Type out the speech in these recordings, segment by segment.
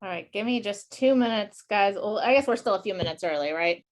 All right, give me just 2 minutes, guys. Well, I guess we're still a few minutes early, right?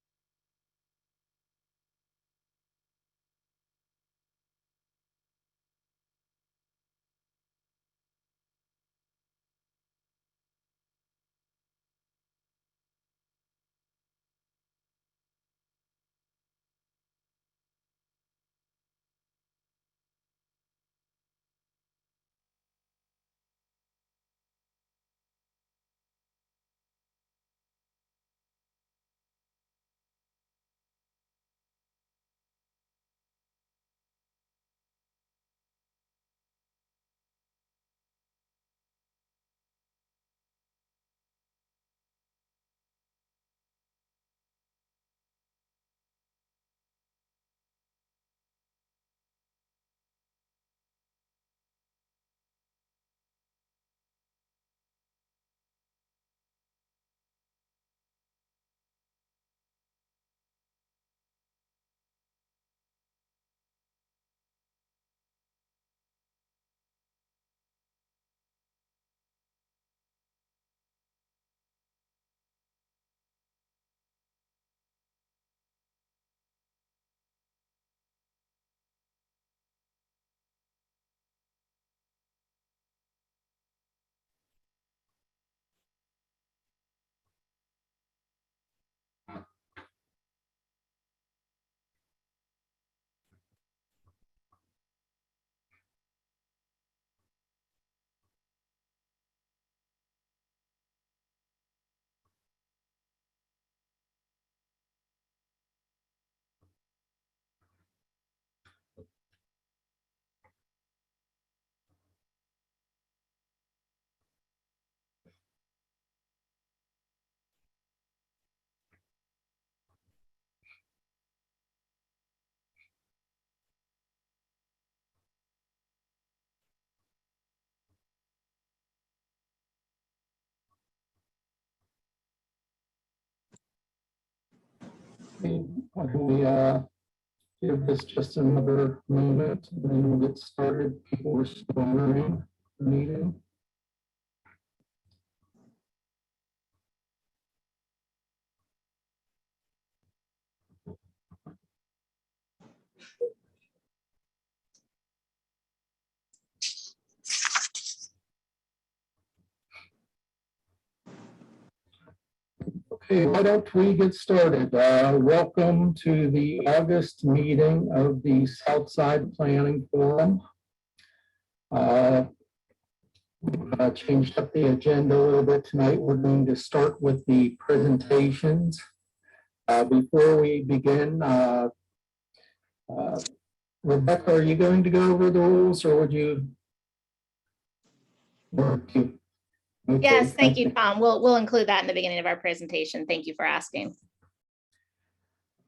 Why don't we give this just another moment, and then we'll get started. People are still entering the meeting. Okay, why don't we get started? Welcome to the August meeting of the Southside Planning Forum. Changed up the agenda a little bit tonight. We're going to start with the presentations. Before we begin, Rebekkah, are you going to go over the rules, or would you? Okay, Yes, thank you, Tom. We'll include that in the beginning of our presentation. Thank you for asking.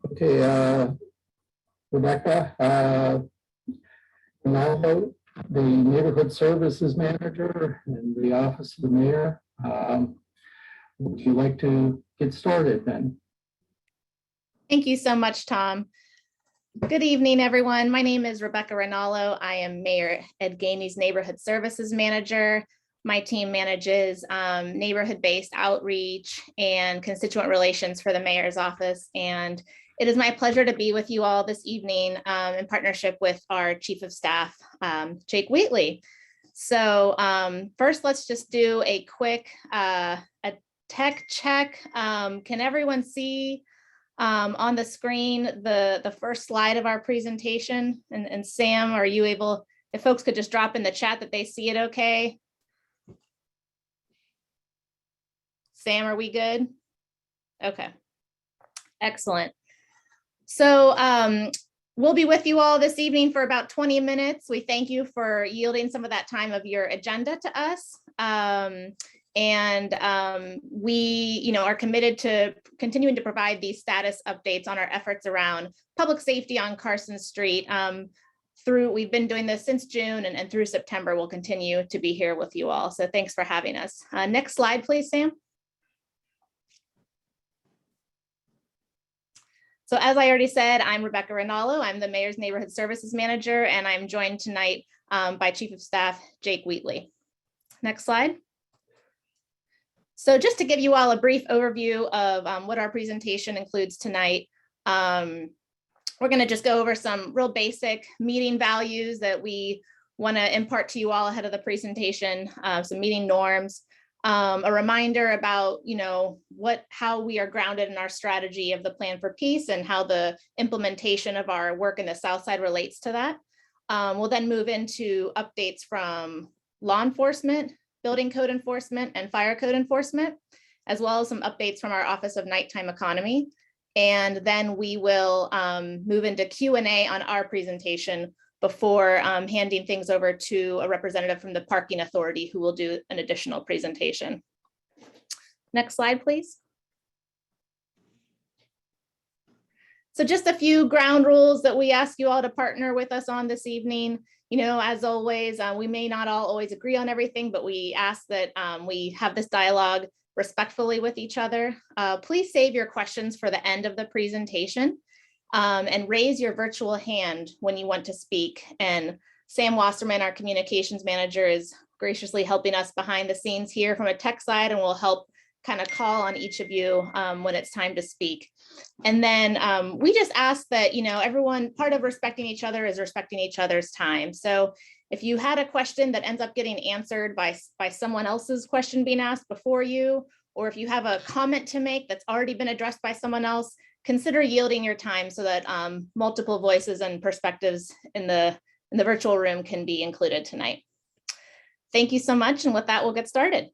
Okay, Rebekkah, Ranallo, the Neighborhood Services Manager and the Office of the Mayor. Would you like to get started then? Thank you so much, Tom. Good evening, everyone. My name is Rebekkah Ranallo. I am Mayor Ed Gainey's Neighborhood Services Manager. My team manages neighborhood-based outreach and constituent relations for the mayor's office. And it is my pleasure to be with you all this evening in partnership with our Chief of Staff, Jake Wheatley. So first, let's just do a quick a tech check. Can everyone see on the screen the first slide of our presentation? And Sam, are you able, if folks could just drop in the chat that they see it okay? Sam, are we good? Okay, excellent. So we'll be with you all this evening for about 20 minutes. We thank you for yielding some of that time of your agenda to us. We are committed to continuing to provide these status updates on our efforts around public safety on Carson Street. We've been doing this since June, and through September, we'll continue to be here with you all. So thanks for having us. Next slide, please, Sam. So as I already said, I'm Rebekkah Ranallo. I'm the Mayor's Neighborhood Services Manager, and I'm joined tonight by Chief of Staff Jake Wheatley. Next slide. So just to give you all a brief overview of what our presentation includes tonight, we're going to just go over some real basic meeting values that we want to impart to you all ahead of the presentation, some meeting norms, a reminder about, how we are grounded in our strategy of the Plan for Peace and how the implementation of our work in the South Side relates to that. We'll then move into updates from law enforcement, building code enforcement, and fire code enforcement, as well as some updates from our Office of Nighttime Economy. And then we will move into Q&A on our presentation before handing things over to a representative from the Parking Authority who will do an additional presentation. Next slide, please. So just a few ground rules that we ask you all to partner with us on this evening. As always, we may not all always agree on everything, but we ask that we have this dialogue respectfully with each other. Please save your questions for the end of the presentation and raise your virtual hand when you want to speak. And Sam Wasserman, our communications manager, is graciously helping us behind the scenes here from a tech side and will help kind of call on each of you when it's time to speak. And then we just ask that, everyone, part of respecting each other is respecting each other's time. So if you had a question that ends up getting answered by someone else's question being asked before you, or if you have a comment to make that's already been addressed by someone else, consider yielding your time so that multiple voices and perspectives in the virtual room can be included tonight. Thank you so much. And with that, we'll get started.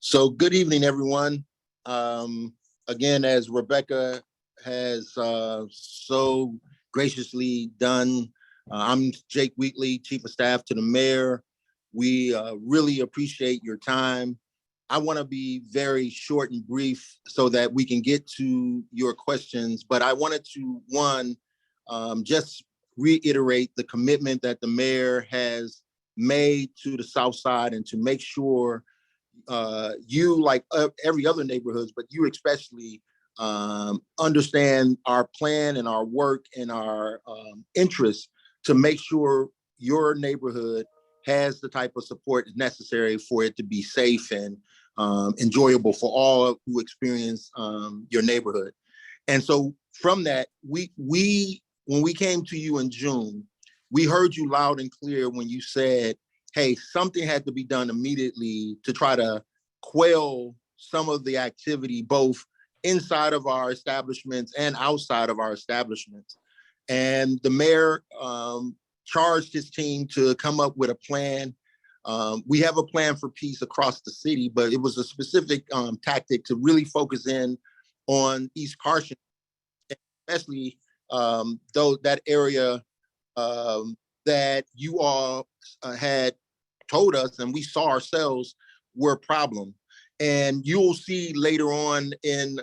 So good evening, everyone. Again, as Rebekkah has so graciously done, I'm Jake Wheatley, Chief of Staff to the Mayor. We really appreciate your time. I want to be very short and brief so that we can get to your questions, but I wanted to, one, just reiterate the commitment that the Mayor has made to the South Side and to make sure you, like every other neighborhoods, but you especially understand our plan and our work and our interests to make sure your neighborhood has the type of support necessary for it to be safe and enjoyable for all who experience your neighborhood. And so from that, when we came to you in June, we heard you loud and clear when you said, hey, something had to be done immediately to try to quell some of the activity, both inside of our establishments and outside of our establishments. And the Mayor charged his team to come up with a plan. We have a plan for peace across the city, but it was a specific tactic to really focus in on East Carson, especially though that area that you all had told us and we saw ourselves were a problem. And you'll see later on in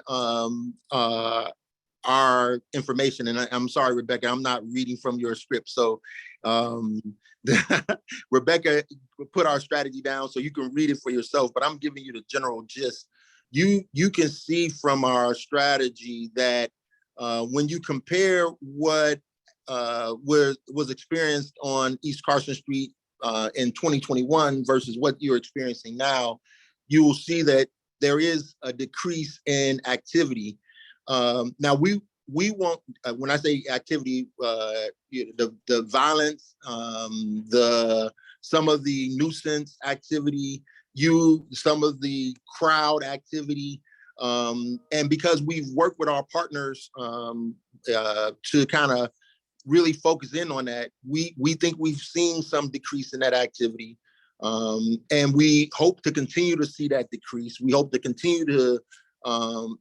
our information, and I'm sorry, Rebekkah, I'm not reading from your script. So Rebekkah put our strategy down so you can read it for yourself, but I'm giving you the general gist. You can see from our strategy that when you compare what was experienced on East Carson Street in 2021 versus what you're experiencing now, you will see that there is a decrease in activity. Now we want, when I say activity, the violence, some of the nuisance activity, some of the crowd activity, and because we've worked with our partners to kind of really focus in on that, we think we've seen some decrease in that activity. And we hope to continue to see that decrease. We hope to continue to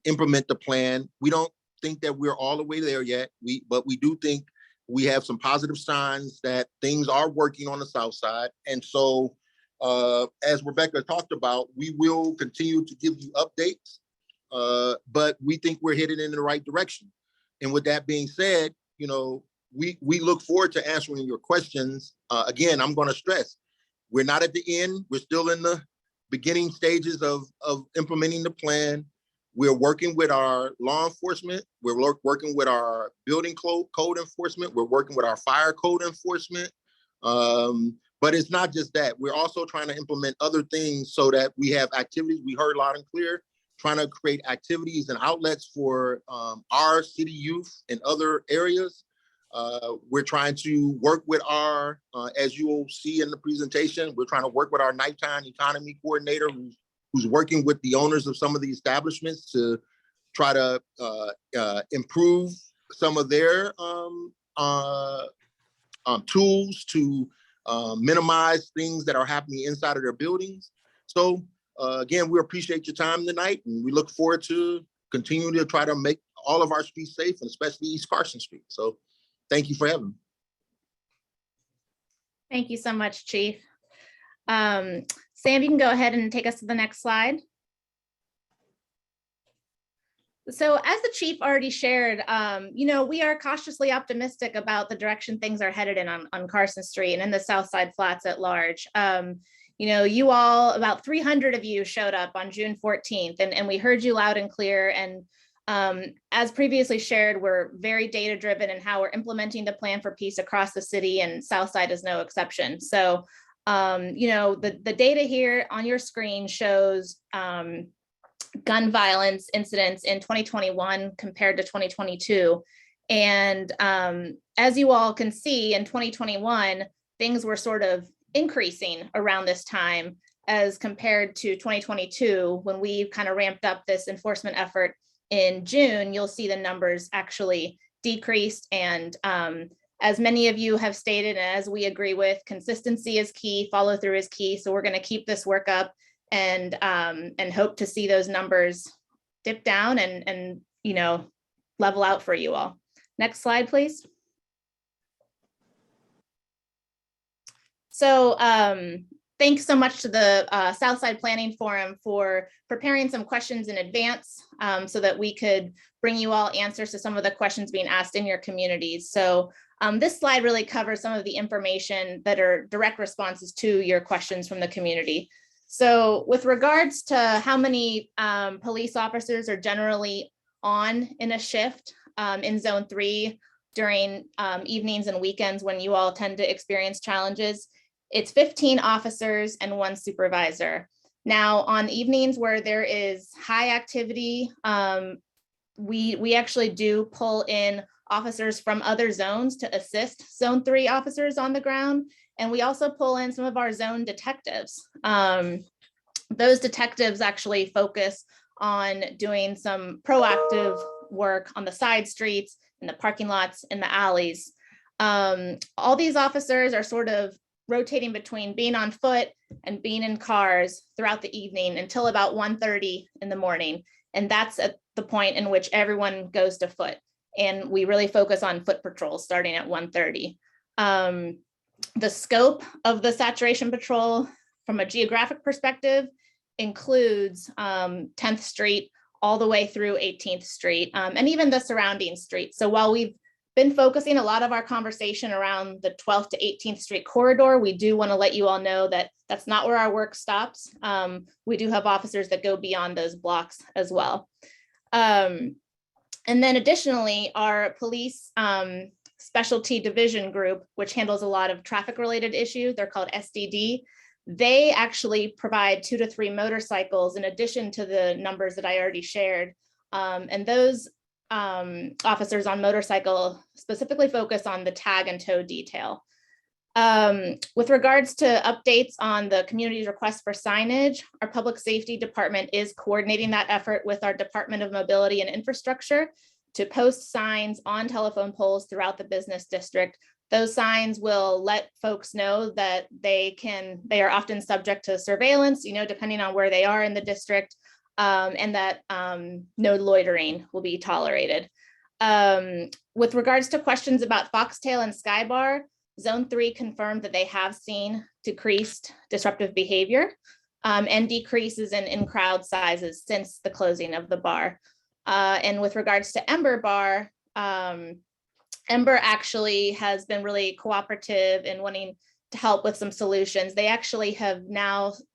implement the plan. We don't think that we're all the way there yet, but we do think we have some positive signs that things are working on the South Side. And so, as Rebekkah talked about, we will continue to give you updates, but we think we're headed in the right direction. And with that being said, we look forward to answering your questions. Again, I'm going to stress, we're not at the end. We're still in the beginning stages of implementing the plan. We're working with our law enforcement. We're working with our building code enforcement. We're working with our fire code enforcement. But it's not just that. We're also trying to implement other things so that we have activities. We heard loud and clear, trying to create activities and outlets for our city youth in other areas. We're trying to work with our, as you will see in the presentation, we're trying to work with our nighttime economy coordinator who's working with the owners of some of the establishments to try to improve some of their tools to minimize things that are happening inside of their buildings. So again, we appreciate your time tonight, and we look forward to continuing to try to make all of our streets safe, and especially East Carson Street. So thank you for having me. Thank you so much, Chief. Sam, you can go ahead and take us to the next slide. So as the chief already shared, we are cautiously optimistic about the direction things are headed in on Carson Street and in the South Side Flats at large. You all, about 300 of you showed up on June 14th, and we heard you loud and clear. And as previously shared, we're very data driven in how we're implementing the plan for peace across the city, and Southside is no exception. So, the data here on your screen shows gun violence incidents in 2021 compared to 2022. And as you all can see, in 2021, things were sort of increasing around this time as compared to 2022, when we kind of ramped up this enforcement effort in June. You'll see the numbers actually decreased. And as many of you have stated, and as we agree with, consistency is key, follow through is key. So we're going to keep this work up and hope to see those numbers dip down and level out for you all. Next slide, please. So thanks so much to the Southside Planning Forum for preparing some questions in advance so that we could bring you all answers to some of the questions being asked in your communities. So this slide really covers some of the information that are direct responses to your questions from the community. So with regards to how many police officers are generally on in a shift in Zone 3 during evenings and weekends when you all tend to experience challenges, it's 15 officers and 1 supervisor. Now, on evenings where there is high activity, we actually do pull in officers from other zones to assist Zone 3 officers on the ground. And we also pull in some of our zone detectives. Those detectives actually focus on doing some proactive work on the side streets, in the parking lots, in the alleys. All these officers are sort of rotating between being on foot and being in cars throughout the evening until about 1:30 in the morning. And that's at the point in which everyone goes to foot. And we really focus on foot patrols starting at 1:30. The scope of the saturation patrol from a geographic perspective includes 10th Street all the way through 18th Street and even the surrounding streets. So while we've been focusing a lot of our conversation around the 12th to 18th Street corridor, we do want to let you all know that that's not where our work stops. We do have officers that go beyond those blocks as well. And then additionally, our police specialty division group, which handles a lot of traffic related issues, they're called SDD. They actually provide 2 to 3 motorcycles in addition to the numbers that I already shared. And those officers on motorcycle specifically focus on the tag and tow detail. With regards to updates on the community's request for signage, our public safety department is coordinating that effort with our Department of Mobility and Infrastructure to post signs on telephone poles throughout the business district. Those signs will let folks know that they are often subject to surveillance, depending on where they are in the district, and that no loitering will be tolerated. With regards to questions about Foxtail and Skybar, Zone 3 confirmed that they have seen decreased disruptive behavior and decreases in crowd sizes since the closing of the bar. And with regards to Ember Bar, Ember actually has been really cooperative in wanting to help with some solutions. They actually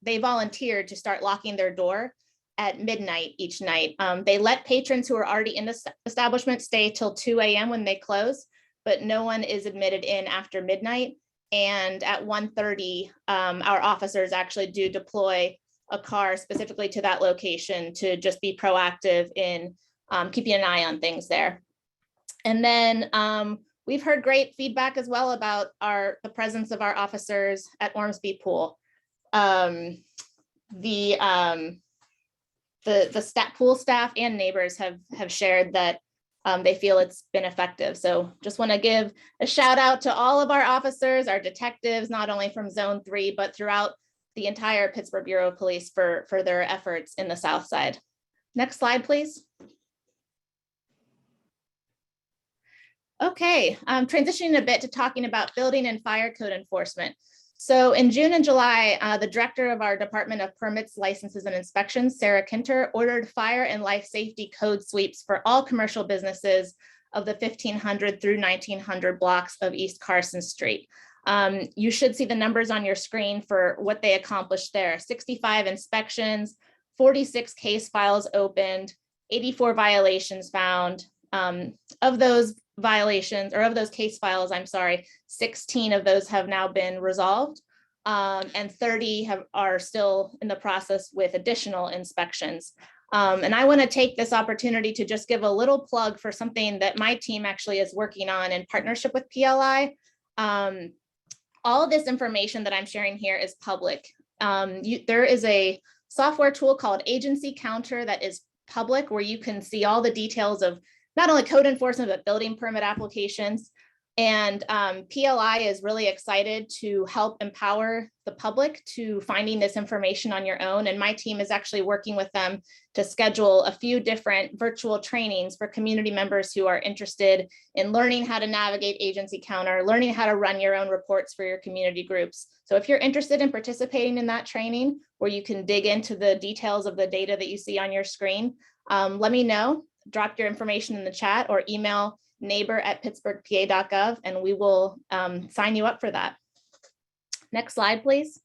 they volunteered to start locking their door at midnight each night. They let patrons who are already in the establishment stay till 2 a.m. when they close, but no one is admitted in after midnight. And at 1:30, our officers actually do deploy a car specifically to that location to just be proactive in keeping an eye on things there. And then we've heard great feedback as well about the presence of our officers at Ormsby Pool. The pool staff and neighbors have shared that they feel it's been effective. So just want to give a shout out to all of our officers, our detectives, not only from Zone 3, but throughout the entire Pittsburgh Bureau of Police for their efforts in the South Side. Next slide, please. Okay, transitioning a bit to talking about building and fire code enforcement. So in June and July, the director of our Department of Permits, Licenses, and Inspections, Sarah Kinter, ordered fire and life safety code sweeps for all commercial businesses of the 1500 through 1900 blocks of East Carson Street. You should see the numbers on your screen for what they accomplished there. 65 inspections, 46 case files opened, 84 violations found. Of those violations, or of those case files, I'm sorry, 16 of those have now been resolved, and 30 are still in the process with additional inspections. And I want to take this opportunity to just give a little plug for something that my team actually is working on in partnership with PLI. All of this information that I'm sharing here is public. There is a software tool called Agency Counter that is public, where you can see all the details of not only code enforcement, but building permit applications. And PLI is really excited to help empower the public to finding this information on your own. And my team is actually working with them to schedule a few different virtual trainings for community members who are interested in learning how to navigate Agency Counter, learning how to run your own reports for your community groups. So if you're interested in participating in that training, where you can dig into the details of the data that you see on your screen, let me know. Drop your information in the chat or email neighbor@pittsburghpa.gov, and we will sign you up for that. Next slide, please.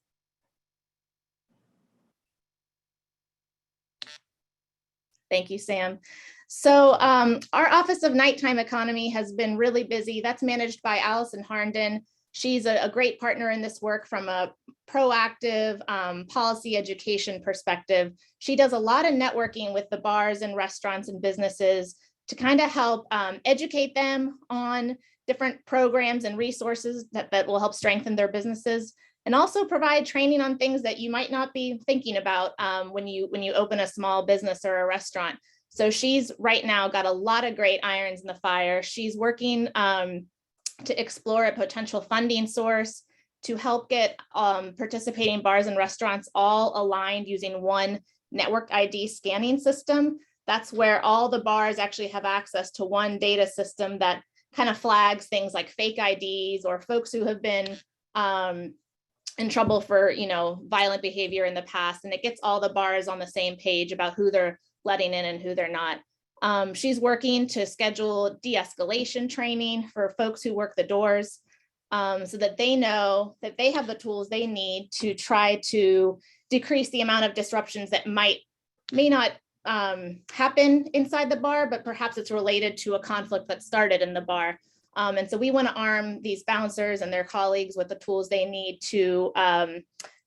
Thank you, Sam. So our Office of Nighttime Economy has been really busy. That's managed by Allison Harnden. She's a great partner in this work from a proactive policy education perspective. She does a lot of networking with the bars and restaurants and businesses to kind of help educate them on different programs and resources that will help strengthen their businesses, and also provide training on things that you might not be thinking about when you open a small business or a restaurant. So she's right now got a lot of great irons in the fire. She's working to explore a potential funding source to help get participating bars and restaurants all aligned using one network ID scanning system. That's where all the bars actually have access to one data system that kind of flags things like fake IDs or folks who have been in trouble for, violent behavior in the past. And it gets all the bars on the same page about who they're letting in and who they're not. She's working to schedule de-escalation training for folks who work the doors, so that they know that they have the tools they need to try to decrease the amount of disruptions that may not happen inside the bar, but perhaps it's related to a conflict that started in the bar. And so we want to arm these bouncers and their colleagues with the tools they need to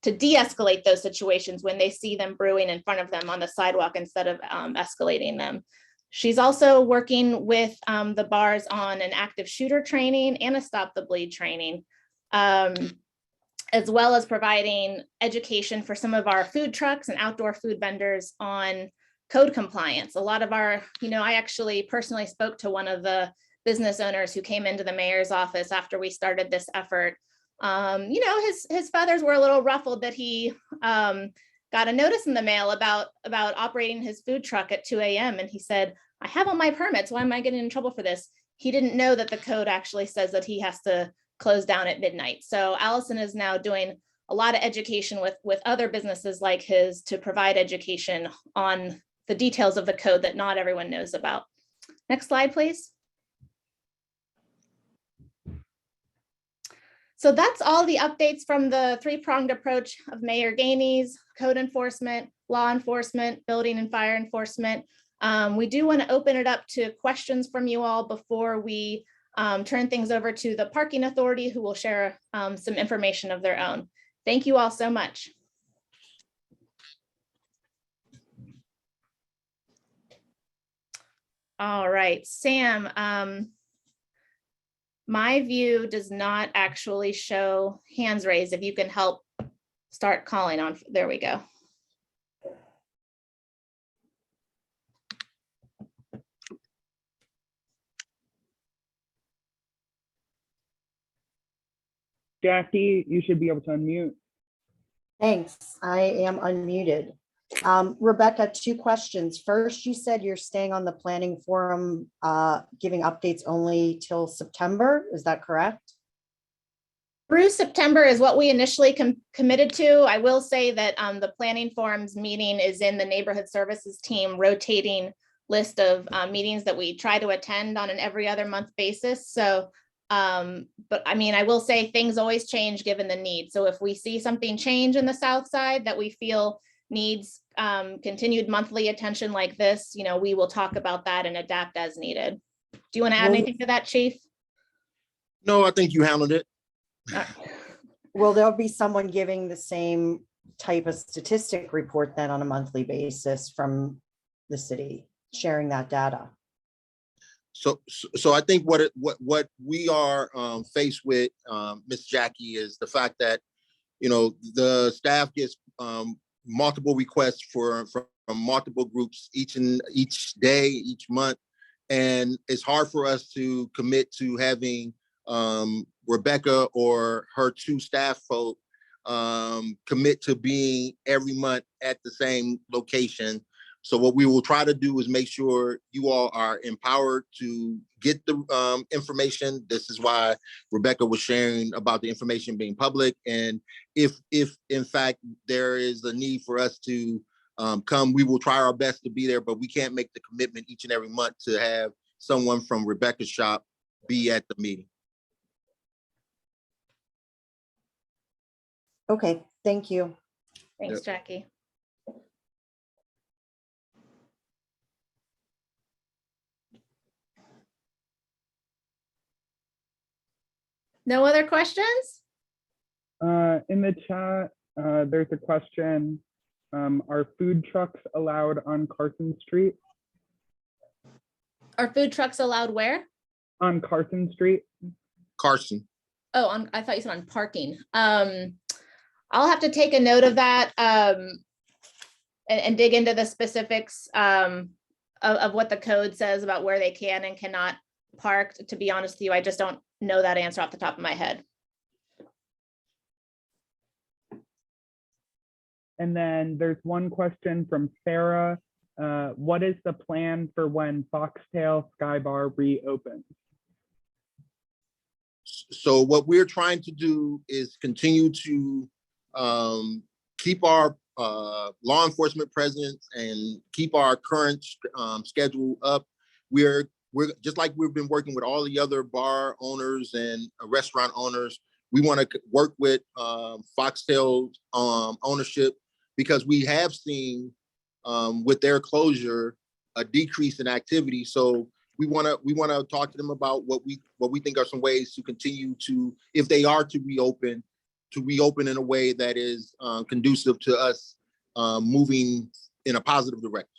de-escalate those situations when they see them brewing in front of them on the sidewalk instead of escalating them. She's also working with the bars on an active shooter training and a stop the bleed training, as well as providing education for some of our food trucks and outdoor food vendors on code compliance. A lot of our, I actually personally spoke to one of the business owners who came into the mayor's office after we started this effort. His feathers were a little ruffled that he got a notice in the mail about operating his food truck at 2 a.m. And he said, I have all my permits. Why am I getting in trouble for this? He didn't know that the code actually says that he has to close down at midnight. So Allison is now doing a lot of education with other businesses like his to provide education on the details of the code that not everyone knows about. Next slide, please. So that's all the updates from the three-pronged approach of Mayor Gainey's code enforcement, law enforcement, building and fire enforcement. We do want to open it up to questions from you all before we turn things over to the Parking Authority, who will share some information of their own. Thank you all so much. All right, Sam, my view does not actually show hands raised. If you can help start calling on, there we go. Jackie, you should be able to unmute. Thanks. I am unmuted. Rebekkah, two questions. First, you said you're staying on the planning forum, giving updates only till September. Is that correct? Through September is what we initially committed to. I will say that the planning forums meeting is in the neighborhood services team rotating list of meetings that we try to attend on an every other month basis. So, but I mean, I will say things always change given the need. So if we see something change in the south side that we feel needs continued monthly attention like this, you know, we will talk about that and adapt as needed. Do you want to add anything to that, Chief? No, I think you handled it. Will there be someone giving the same type of statistic report then on a monthly basis from the city, sharing that data? So I think what we are faced with, Miss Jackie, is the fact that, you know, the staff gets multiple requests from multiple groups each day, each month, and it's hard for us to commit to having Rebekkah or her two staff folk commit to being every month at the same location. So what we will try to do is make sure you all are empowered to get the information. This is why Rebekkah was sharing about the information being public. And if in fact there is a need for us to come, we will try our best to be there, but we can't make the commitment each and every month to have someone from Rebekkah's shop be at the meeting. Okay, thank you. Thanks, Yep. Jackie. No other questions? In the chat, there's a question. Are food trucks allowed on Carson Street? Are food trucks allowed where? On Carson Street? Carson. Oh, I thought you said on parking. I'll have to take a note of that and dig into the specifics of what the code says about where they can and cannot park. To be honest with you, I just don't know that answer off the top of my head. And then there's one question from Sarah. What is the plan for when Foxtail Sky Bar reopens? So what we're trying to do is continue to keep our law enforcement presence and keep our current schedule up. We're just like we've been working with all the other bar owners and restaurant owners. We want to work with Foxtail ownership, because we have seen with their closure a decrease in activity. So we want to talk to them about what we think are some ways to continue to, if they are to reopen in a way that is conducive to us moving in a positive direction.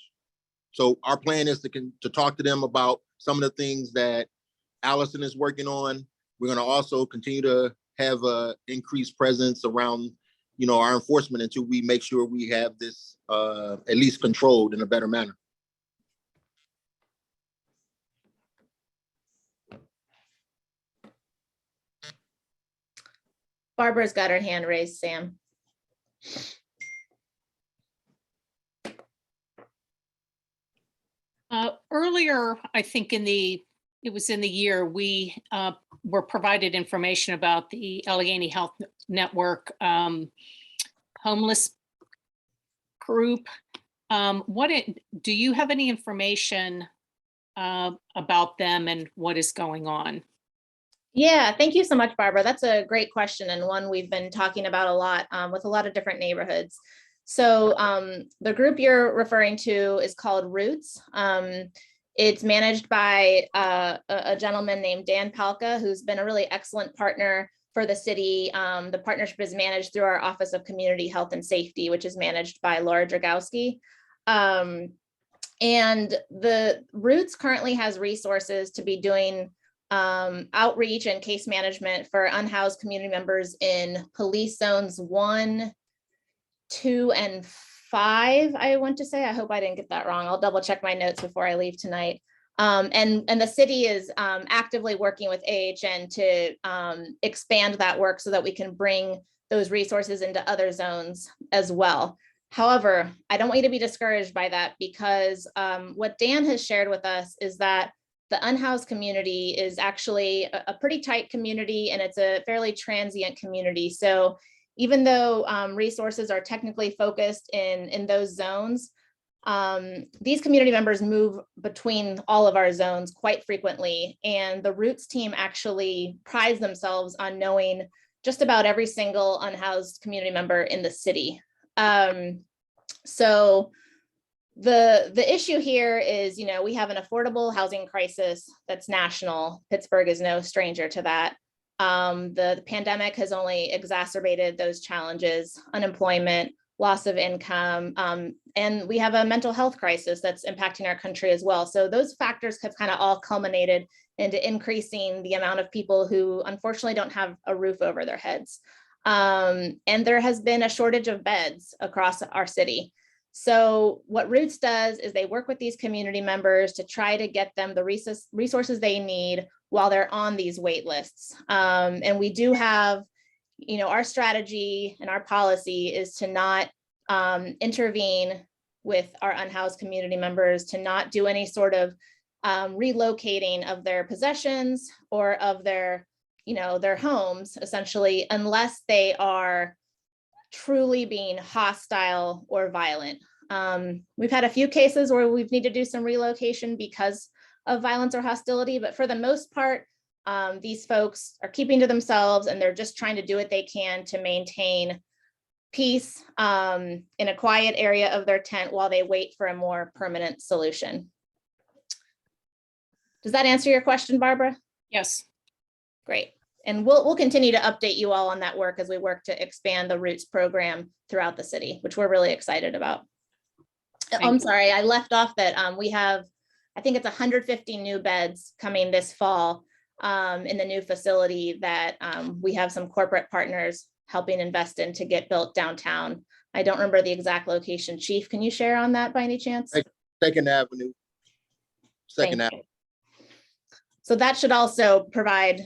So our plan is to talk to them about some of the things that Allison is working on. We're going to also continue to have a increased presence around, you know, our enforcement until we make sure we have this at least controlled in a better manner. Barbara's got her hand raised, Sam. Earlier, I think it was in the year, we were provided information about the Allegheny Health Network homeless group. Do you have any information about them and what is going on? Yeah, thank you so much, Barbara. That's a great question, and one we've been talking about a lot with a lot of different neighborhoods. So the group you're referring to is called Roots. It's managed by a gentleman named Dan Palka, who's been a really excellent partner for the city. The partnership is managed through our Office of Community Health and Safety, which is managed by Laura Dragowski. And the Roots currently has resources to be doing outreach and case management for unhoused community members in police zones 1, 2, and 5, I want to say. I hope I didn't get that wrong. I'll double check my notes before I leave tonight. And the city is actively working with AHN to expand that work so that we can bring those resources into other zones as well. However, I don't want you to be discouraged by that, because what Dan has shared with us is that the unhoused community is actually a pretty tight community, and it's a fairly transient community. So even though resources are technically focused in those zones, these community members move between all of our zones quite frequently. And the Roots team actually prides themselves on knowing just about every single unhoused community member in the city. So the issue here is, you know, we have an affordable housing crisis that's national. Pittsburgh is no stranger to that. The pandemic has only exacerbated those challenges: unemployment, loss of income, and we have a mental health crisis that's impacting our country as well. So those factors have kind of all culminated into increasing the amount of people who unfortunately don't have a roof over their heads. And there has been a shortage of beds across our city. So what Roots does is they work with these community members to try to get them the resources they need while they're on these wait lists. And we do have, you know, our strategy and our policy is to not intervene with our unhoused community members, to not do any sort of relocating of their possessions or of their, you know, their homes, essentially, unless they are truly being hostile or violent. We've had a few cases where we've needed to do some relocation because of violence or hostility, but for the most part, these folks are keeping to themselves, and they're just trying to do what they can to maintain peace in a quiet area of their tent while they wait for a more permanent solution. Does that answer your question, Barbara? Yes. Great. And we'll continue to update you all on that work as we work to expand the Roots program throughout the city, which we're really excited about. I'm sorry, I left off that we have, I think it's 150 new beds coming this fall in the new facility that we have some corporate partners helping invest in to get built downtown. I don't remember the exact location. Chief, can you share on that by any chance? Second Avenue. Second Avenue. So that should also provide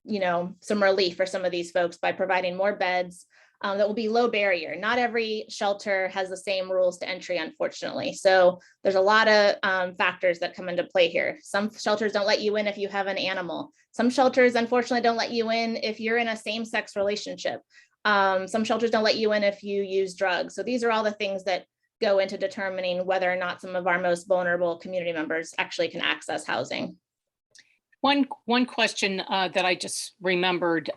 you know, some relief for some of these folks by providing more beds that will be low barrier. Not every shelter has the same rules to entry, unfortunately. So there's a lot of factors that come into play here. Some shelters don't let you in if you have an animal. Some shelters, unfortunately, don't let you in if you're in a same-sex relationship. Some shelters don't let you in if you use drugs. So these are all the things that go into determining whether or not some of our most vulnerable community members actually can access housing. One question that I just remembered,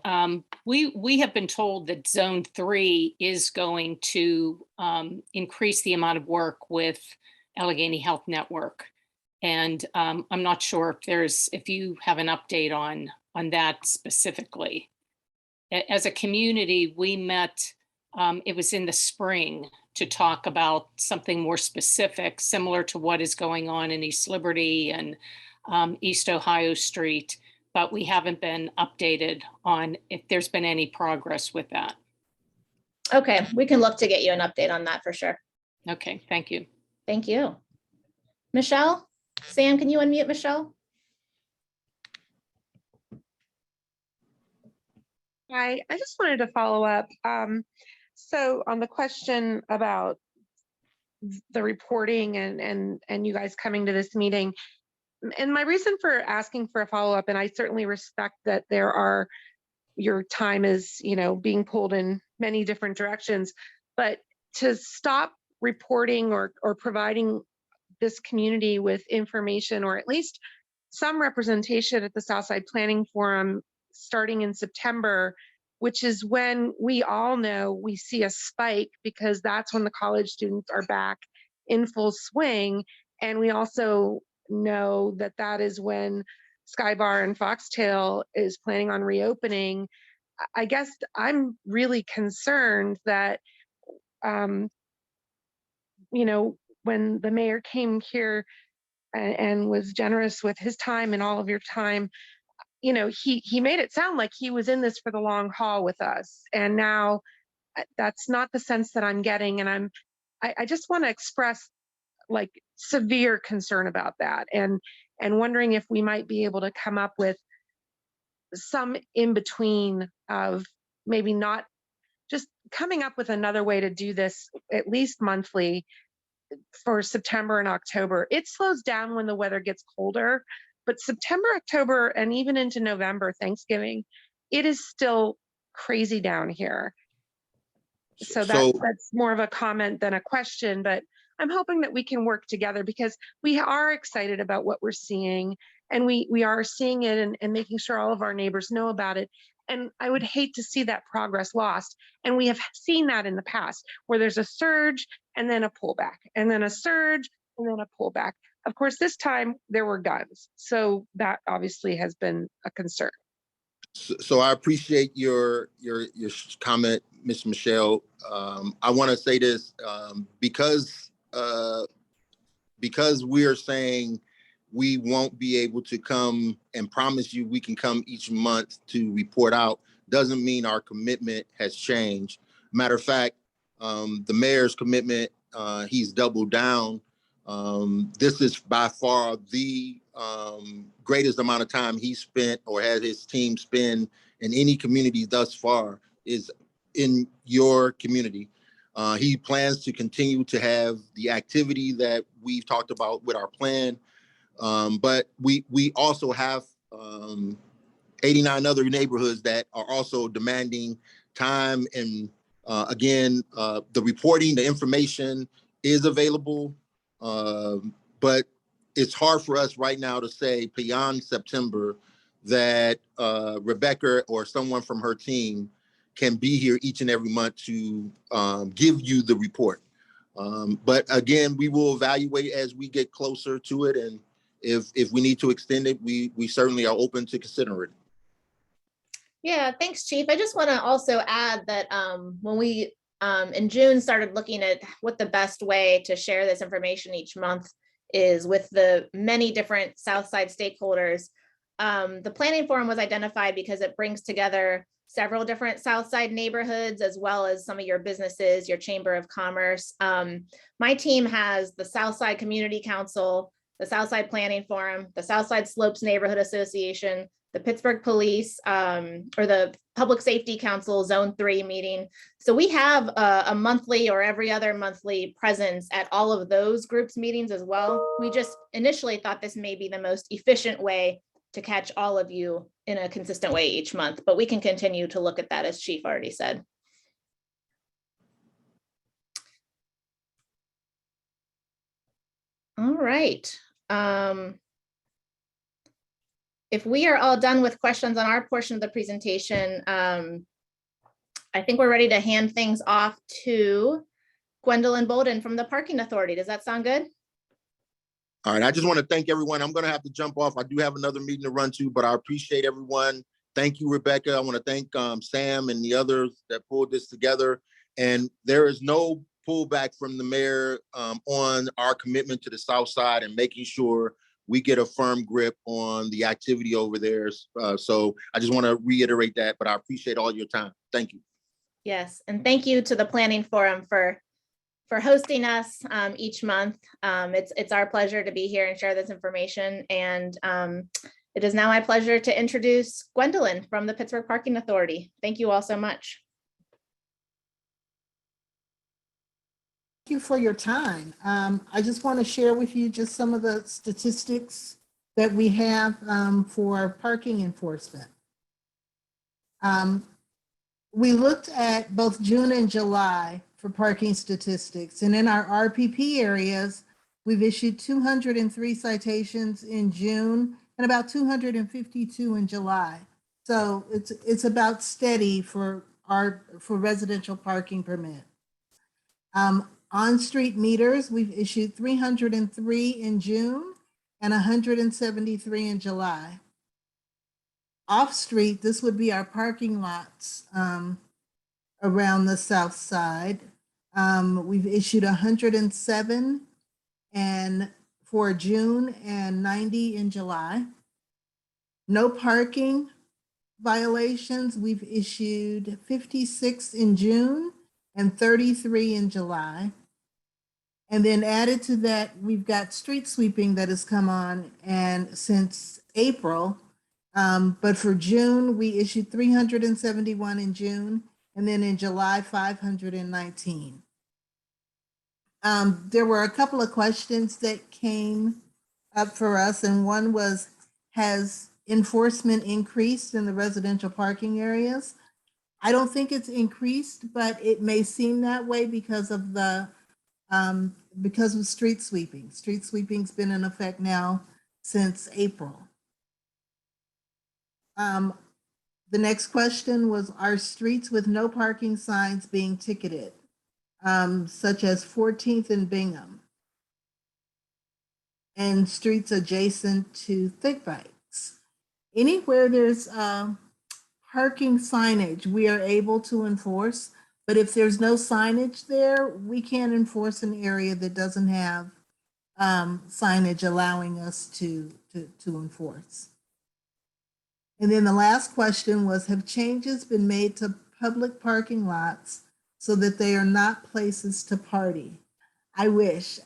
we have been told that Zone 3 is going to increase the amount of work with Allegheny Health Network. And I'm not sure if you have an update on that specifically. As a community, we met, it was in the spring, to talk about something more specific, similar to what is going on in East Liberty and East Ohio Street, but we haven't been updated on if there's been any progress with that. Okay, we can look to get you an update on that for sure. Okay, thank you. Thank you. Michelle? Sam, can you unmute Michelle? Hi, I just wanted to follow up. So on the question about the reporting and you guys coming to this meeting, and my reason for asking for a follow-up, and I certainly respect that your time is, you know, being pulled in many different directions, but to stop reporting or providing this community with information, or at least some representation at the Southside Planning Forum starting in September, which is when we all know we see a spike, because that's when the college students are back in full swing. And we also know that that is when Sky Bar and Foxtail is planning on reopening, I guess I'm really concerned that, you know, when the mayor came here and was generous with his time and all of your time, you know, he made it sound like he was in this for the long haul with us. And now that's not the sense that I'm getting. And I just want to express like severe concern about that, and wondering if we might be able to come up with some in between of maybe not just coming up with another way to do this at least monthly for September and October. It slows down when the weather gets colder, but September, October, and even into November, Thanksgiving, it is still crazy down here. So that's more of a comment than a question, but I'm hoping that we can work together, because we are excited about what we're seeing, and we are seeing it and making sure all of our neighbors know about it. And I would hate to see that progress lost. And we have seen that in the past, where there's a surge and then a pullback, and then a surge and then a pullback. Of course, this time there were guns. So that obviously has been a concern. So I appreciate your comment, Ms. Michelle. I want to say this, because we are saying we won't be able to come and promise you we can come each month to report out, doesn't mean our commitment has changed. Matter of fact, the mayor's commitment, he's doubled down. This is by far the greatest amount of time he spent or had his team spend in any community thus far is in your community. He plans to continue to have the activity that we've talked about with our plan. But we also have 89 other neighborhoods that are also demanding time. And again, the reporting, the information is available. But it's hard for us right now to say beyond September that Rebekkah or someone from her team can be here each and every month to give you the report. But again, we will evaluate as we get closer to it. And if we need to extend it, we certainly are open to consider it. Yeah, thanks, Chief. I just want to also add that when we in June started looking at what the best way to share this information each month is with the many different Southside stakeholders. The planning forum was identified because it brings together several different Southside neighborhoods, as well as some of your businesses, your Chamber of Commerce. My team has the Southside Community Council, the Southside Planning Forum, the Southside Slopes Neighborhood Association, the Pittsburgh Police, or the Public Safety Council Zone 3 meeting. So we have a monthly or every other monthly presence at all of those groups' meetings as well. We just initially thought this may be the most efficient way to catch all of you in a consistent way each month, but we can continue to look at that, as Chief already said. All right. If we are all done with questions on our portion of the presentation, I think we're ready to hand things off to Gwendolyn Bolden from the Parking Authority. Does that sound good? All right, I just want to thank everyone. I'm going to have to jump off. I do have another meeting to run to, but I appreciate everyone. Thank you, Rebekkah. I want to thank Sam and the others that pulled this together. And there is no pullback from the mayor on our commitment to the South Side and making sure we get a firm grip on the activity over there. So I just want to reiterate that, but I appreciate all your time. Thank you. Yes, and thank you to the Planning Forum for hosting us each month. It's our pleasure to be here and share this information. And it is now my pleasure to introduce Gwendolyn from the Pittsburgh Parking Authority. Thank you all so much. Thank you for your time. I just want to share with you just some of the statistics that we have for parking enforcement. We looked at both June and July for parking statistics, and in our RPP areas, we've issued 203 citations in June and about 252 in July. So it's about steady for residential parking permit. On-street meters, we've issued 303 in June and 173 in July. Off-street, this would be our parking lots around the south side. We've issued 107 for June and 90 in July. No parking violations, we've issued 56 in June and 33 in July. And then added to that, we've got street sweeping that has come on and since April. But for June, we issued 371 in June, and then in July, 519. There were a couple of questions that came up for us, and one was, has enforcement increased in the residential parking areas? I don't think it's increased, but it may seem that way because of street sweeping. Street sweeping's been in effect now since April. The next question was, are streets with no parking signs being ticketed, such as 14th and Bingham, and streets adjacent to thick bikes? Anywhere there's parking signage, we are able to enforce, but if there's no signage there, we can't enforce an area that doesn't have signage allowing us to enforce. And then the last question was, have changes been made to public parking lots so that they are not places to party? I wish.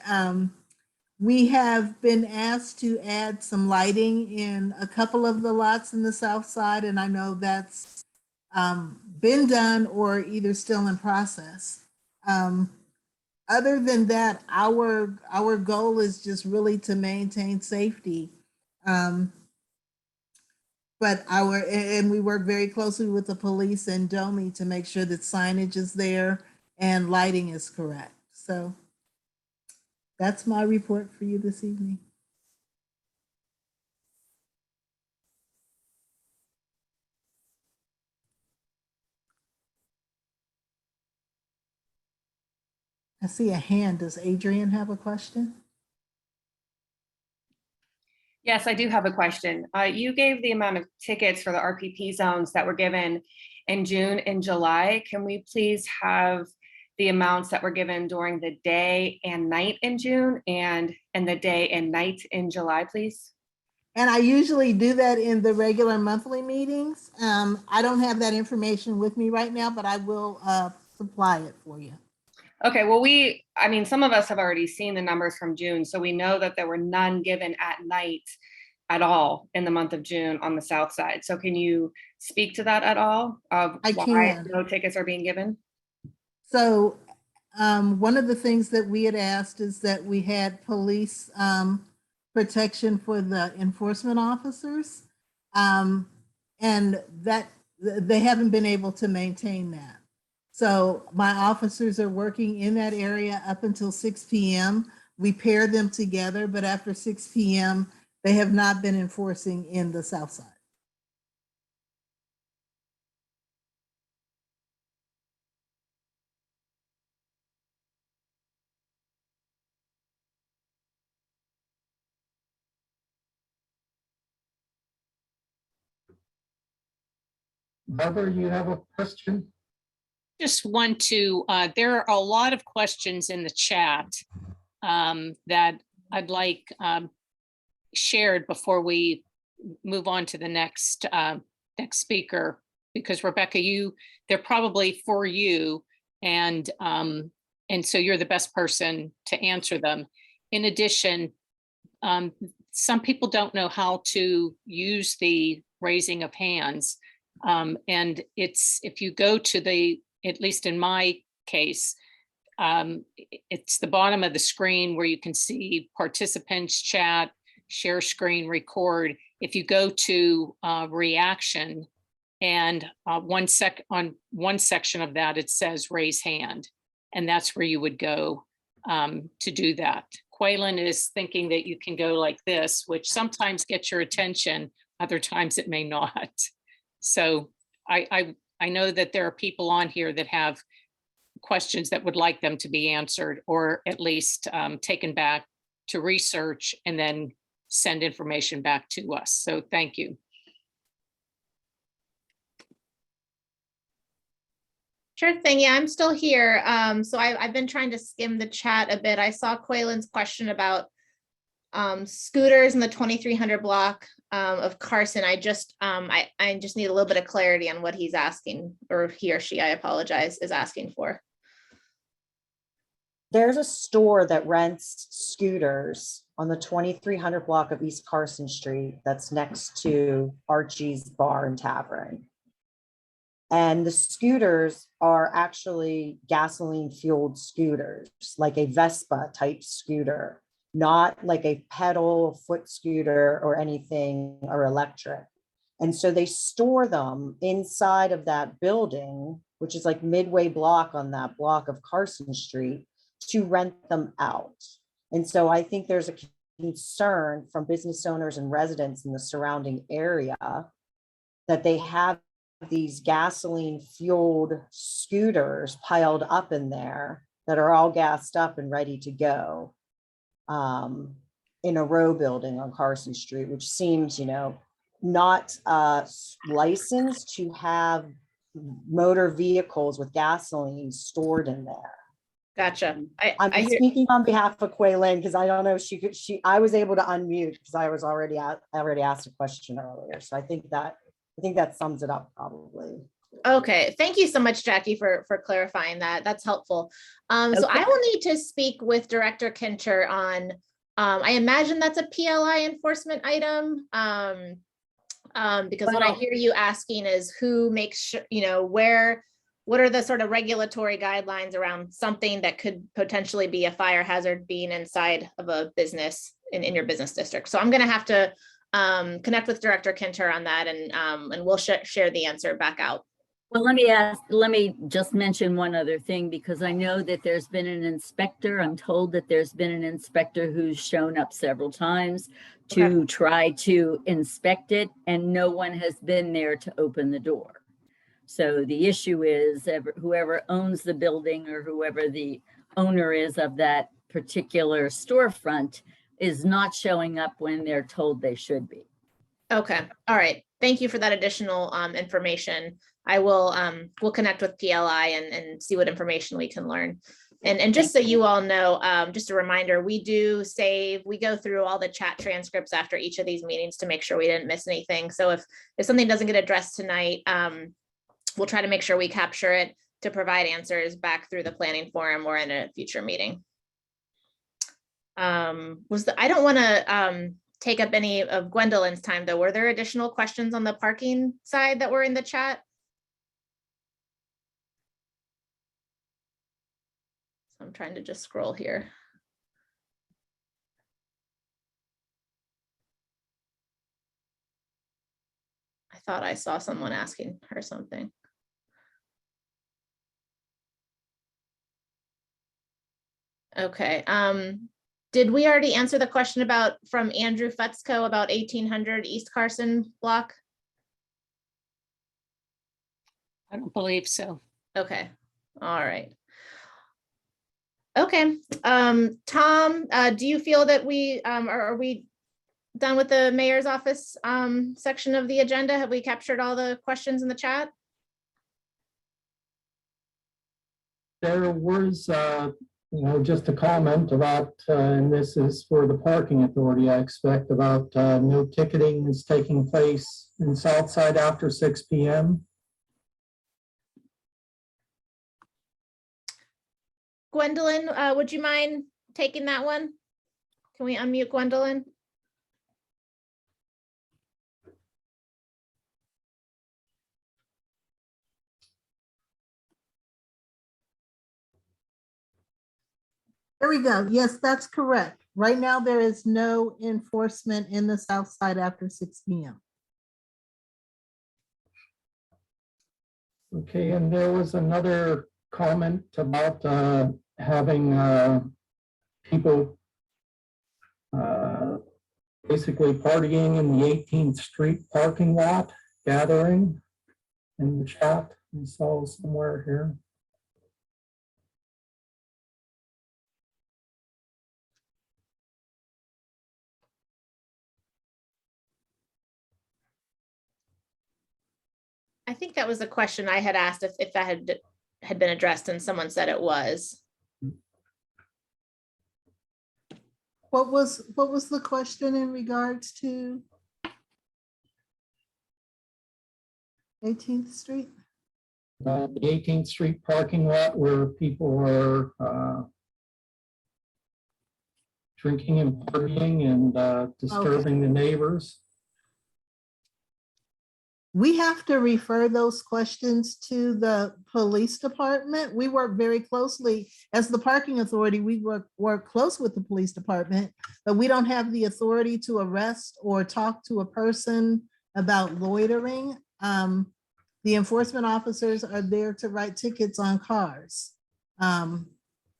We have been asked to add some lighting in a couple of the lots in the south side, and I know that's been done or either still in process. Other than that, our goal is just really to maintain safety. And we work very closely with the police and DOMI to make sure that signage is there and lighting is correct. So that's my report for you this evening. I see a hand. Does Adrian have a question? Yes, I do have a question. You gave the amount of tickets for the RPP zones that were given in June and July. Can we please have the amounts that were given during the day and night in June and the day and night in July, please? And I usually do that in the regular monthly meetings. I don't have that information with me right now, but I will supply it for you. Okay, well, some of us have already seen the numbers from June, so we know that there were none given at night at all in the month of June on the south side. So can you speak to that at all? Of why no tickets are being given? So one of the things that we had asked is that we had police protection for the enforcement officers, and that they haven't been able to maintain that. So my officers are working in that area up until 6 p.m. We pair them together, but after 6 p.m., they have not been enforcing in the south side. Barbara, you have a question? Just want to, there are a lot of questions in the chat that I'd like shared before we move on to the next speaker, because Rebekkah, they're probably for you, and so you're the best person to answer them. In addition, some people don't know how to use the raising of hands. And if you go to at least in my case, it's the bottom of the screen where you can see participants, chat, share screen, record. If you go to reaction, and on one section of that, it says raise hand, and that's where you would go to do that. Quaylen is thinking that you can go like this, which sometimes gets your attention, other times it may not. So I know that there are people on here that have questions that would like them to be answered, or at least taken back to research and then send information back to us. So thank you. Sure thing. Yeah, I'm still here. So I've been trying to skim the chat a bit. I saw Quaylen's question about scooters in the 2300 block of Carson. I just need a little bit of clarity on what he's asking, or he or she, I apologize, is asking for. There's a store that rents scooters on the 2300 block of East Carson Street that's next to Archie's Bar and Tavern. And the scooters are actually gasoline fueled scooters, like a Vespa type scooter, not like a pedal foot scooter or anything or electric. And so they store them inside of that building, which is like midway block on that block of Carson Street, to rent them out. And so I think there's a concern from business owners and residents in the surrounding area that they have these gasoline fueled scooters piled up in there that are all gassed up and ready to go in a row building on Carson Street, which seems, not licensed to have motor vehicles with gasoline stored in there. Gotcha. I'm speaking on behalf of Quaylen because I don't know if I was able to unmute because I already asked a question earlier. So I think that sums it up probably. Okay, thank you so much, Jackie, for clarifying that. That's helpful. So I will need to speak with Director Kincher on, I imagine that's a PLI enforcement item. Because what I hear you asking is who makes sure, what are the sort of regulatory guidelines around something that could potentially be a fire hazard being inside of a business in your business district. So I'm going to have to connect with Director Kincher on that, and we'll share the answer back out. Well, let me just mention one other thing, because I know that there's been an inspector. I'm told that there's been an inspector who's shown up several times to try to inspect it, and no one has been there to open the door. So the issue is whoever owns the building or whoever the owner is of that particular storefront is not showing up when they're told they should be. Okay. All right. Thank you for that additional information. I will we'll connect with PLI and see what information we can learn. And just so you all know, just a reminder, we go through all the chat transcripts after each of these meetings to make sure we didn't miss anything. So if something doesn't get addressed tonight, we'll try to make sure we capture it to provide answers back through the planning forum or in a future meeting. I don't want to take up any of Gwendolyn's time though. Were there additional questions on the parking side that were in the chat? So I'm trying to just scroll here. I thought I saw someone asking her something. Okay. Did we already answer the question from Andrew Fetzko about 1800 East Carson block? I don't believe so. Okay. All right. Okay. Tom, do you feel that we are we done with the mayor's office section of the agenda? Have we captured all the questions in the chat? There was, just a comment about, and this is for the parking authority, I expect, about no ticketing is taking place in Southside after 6 p.m. Gwendolyn, would you mind taking that one? Can we unmute Gwendolyn? There we go. Yes, that's correct. Right now, there is no enforcement in the South Side after 6 p.m. Okay, and there was another comment about having people basically partying in the 18th Street parking lot, gathering in the chat. I saw somewhere here. I think that was a question I had asked if that had been addressed, and someone said it was. What was the question in regards to 18th Street? The 18th Street parking lot where people were drinking and partying and disturbing the neighbors. We have to refer those questions to the police department. We work very closely as the parking authority. We work close with the police department, but we don't have the authority to arrest or talk to a person about loitering. The enforcement officers are there to write tickets on cars. And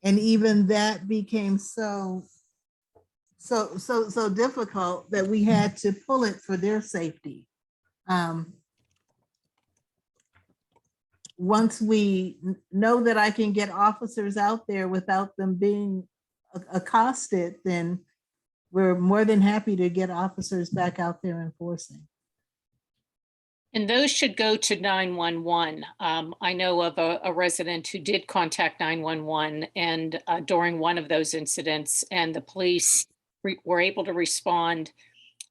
even that became so difficult that we had to pull it for their safety. Once we know that I can get officers out there without them being accosted, then we're more than happy to get officers back out there enforcing. And those should go to 911. I know of a resident who did contact 911 and during one of those incidents, and the police were able to respond